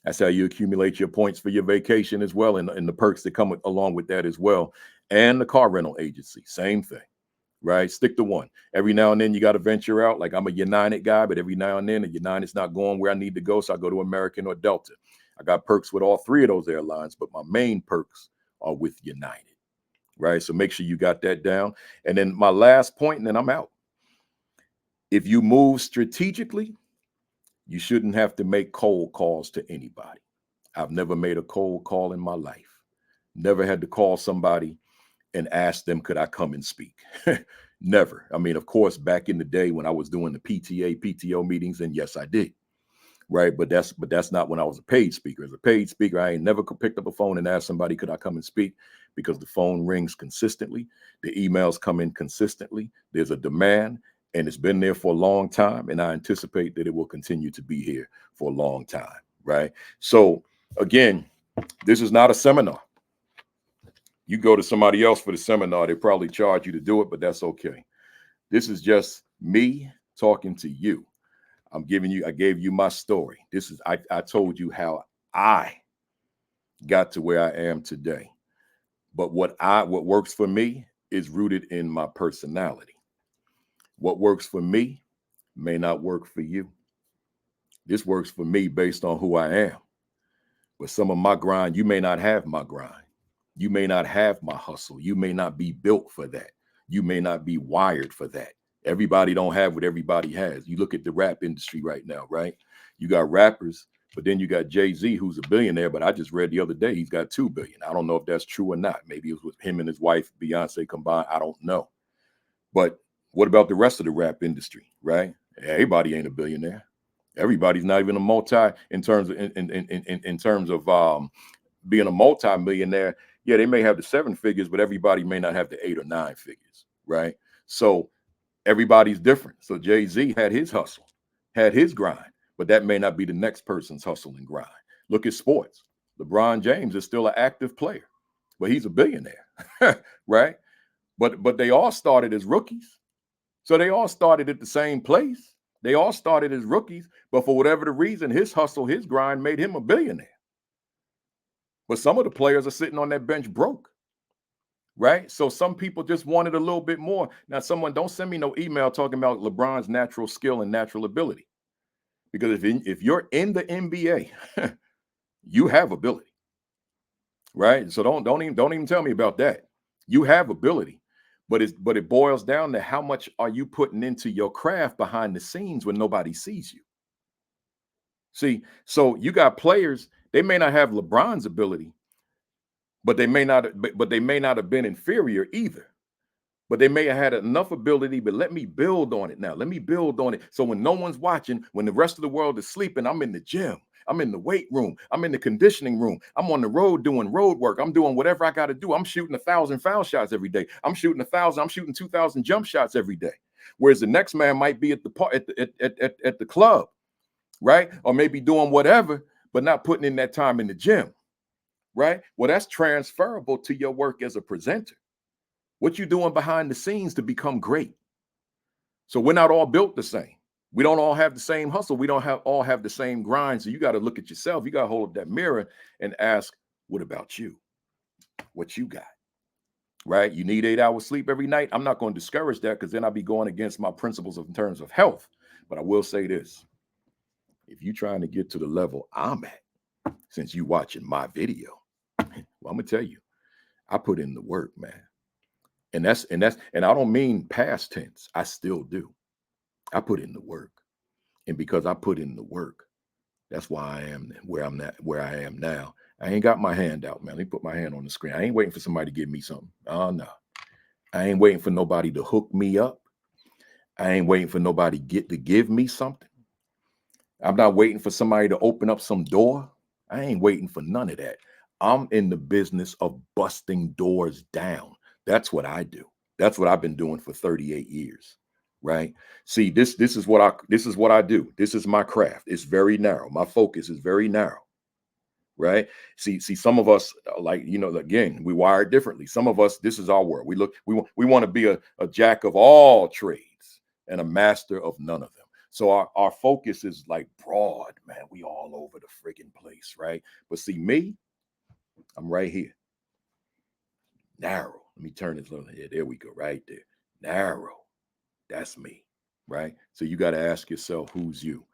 That's how you accumulate your points for your vacation as well, and the perks that come along with that as well. And the car rental agency, same thing, right? Stick to one. Every now and then you got to venture out. Like I'm a United guy, but every now and then a United's not going where I need to go, so I go to American or Delta. I got perks with all three of those airlines, but my main perks are with United, right? So make sure you got that down. And then my last point, and then I'm out. If you move strategically, you shouldn't have to make cold calls to anybody. I've never made a cold call in my life. Never had to call somebody and ask them, could I come and speak? Never. I mean, of course, back in the day when I was doing the PTA, PTO meetings, and yes, I did. Right. But that's not when I was a paid speaker. As a paid speaker, I ain't never picked up a phone and asked somebody, could I come and speak? Because the phone rings consistently. The emails come in consistently. There's a demand, and it's been there for a long time. And I anticipate that it will continue to be here for a long time. Right. So again, this is not a seminar. You go to somebody else for the seminar, they probably charge you to do it, but that's okay. This is just me talking to you. I gave you my story. I told you how I got to where I am today. But what works for me is rooted in my personality. What works for me may not work for you. This works for me based on who I am. But some of my grind, you may not have my grind. You may not have my hustle. You may not be built for that. You may not be wired for that. Everybody don't have what everybody has. You look at the rap industry right now, right? You got rappers, but then you got Jay-Z, who's a billionaire, but I just read the other day he's got 2 billion. I don't know if that's true or not. Maybe it was with him and his wife, Beyonce combined. I don't know. But what about the rest of the rap industry, right? Everybody ain't a billionaire. Everybody's not even a multi in terms of in terms of being a multi-millionaire. Yeah, they may have the 7 figures, but everybody may not have the 8 or 9 figures, right? So everybody's different. So Jay-Z had his hustle, had his grind, but that may not be the next person's hustle and grind. Look at sports. LeBron James is still an active player, but he's a billionaire, right? But they all started as rookies. So they all started at the same place. They all started as rookies, but for whatever the reason, his hustle, his grind made him a billionaire. But some of the players are sitting on that bench broke, right? So some people just wanted a little bit more. Now, someone don't send me no email talking about LeBron's natural skill and natural ability, because if you're in the NBA, you have ability, right? So don't even tell me about that. You have ability, but it boils down to how much are you putting into your craft behind the scenes when nobody sees you. See, so you got players, they may not have LeBron's ability, but they may not have been inferior either. But they may have had enough ability, but let me build on it now. Let me build on it. So when no one's watching, when the rest of the world is sleeping, I'm in the gym. I'm in the weight room. I'm in the conditioning room. I'm on the road doing road work. I'm doing whatever I got to do. I'm shooting 1,000 foul shots every day. I'm shooting 1,000. I'm shooting 2,000 jump shots every day. Whereas the next man might be at the at the club, right? Or maybe doing whatever, but not putting in that time in the gym, right? Well, that's transferable to your work as a presenter. What you doing behind the scenes to become great? So we're not all built the same. We don't all have the same hustle. We don't all have the same grind. So you got to look at yourself. You got to hold up that mirror and ask, what about you? What you got? Right? You need 8 hours sleep every night. I'm not going to discourage that because then I'll be going against my principles in terms of health. But I will say this. If you're trying to get to the level I'm at, since you watching my video, well, I'm gonna tell you, I put in the work, man. And I don't mean past tense. I still do. I put in the work. And because I put in the work, that's why I am where I am now. I ain't got my hand out, man. Let me put my hand on the screen. I ain't waiting for somebody to give me something. Oh no. I ain't waiting for nobody to hook me up. I ain't waiting for nobody to give me something. I'm not waiting for somebody to open up some door. I ain't waiting for none of that. I'm in the business of busting doors down. That's what I do. That's what I've been doing for 38 years. Right? See, this is what I do. This is my craft. It's very narrow. My focus is very narrow. Right? See, some of us, like, again, we wired differently. Some of us, this is our world. We want to be a jack of all trades and a master of none of them. So our focus is like broad, man. We all over the friggin' place, right? But see, me, I'm right here. Narrow. Let me turn this little here. There we go, right there. Narrow. That's me, right? So you got to ask yourself, who's you?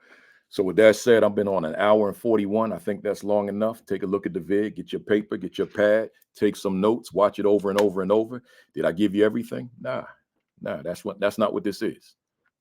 So with that said, I've been on 1 hour and 41. I think that's long enough. Take a look at the vid, get your paper, get your pad, take some notes, watch it over and over and over. Did I give you everything? Nah, that's not what this is.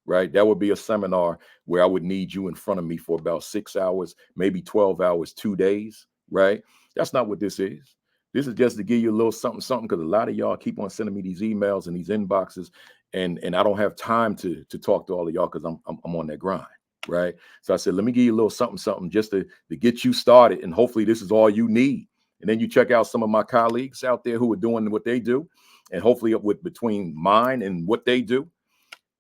Right? That would be a seminar where I would need you in front of me for about 6 hours, maybe 12 hours, 2 days, right? That's not what this is. This is just to give you a little something, because a lot of y'all keep on sending me these emails and these inboxes, and I don't have time to talk to all of y'all because I'm on that grind, right? So I said, let me give you a little something just to get you started, and hopefully this is all you need. And then you check out some of my colleagues out there who are doing what they do, and hopefully with between mine and what they do,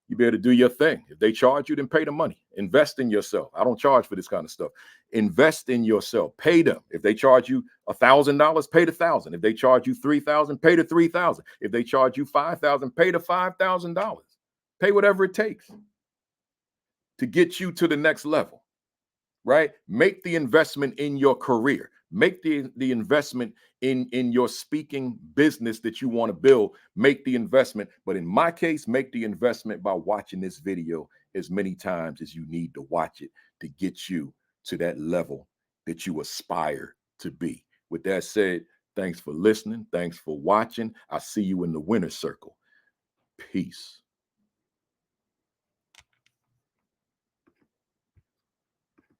you be able to do your thing. If they charge you, then pay the money. Invest in yourself. I don't charge for this kind of stuff. Invest in yourself. Pay them. If they charge you $1,000, pay the 1,000. If they charge you 3,000, pay the 3,000. If they charge you 5,000, pay the $5,000. Pay whatever it takes to get you to the next level. Right? Make the investment in your career. Make the investment in your speaking business that you want to build. Make the investment. But in my case, make the investment by watching this video as many times as you need to watch it to get you to that level that you aspire to be. With that said, thanks for listening. Thanks for watching. I see you in the winner's circle. Peace.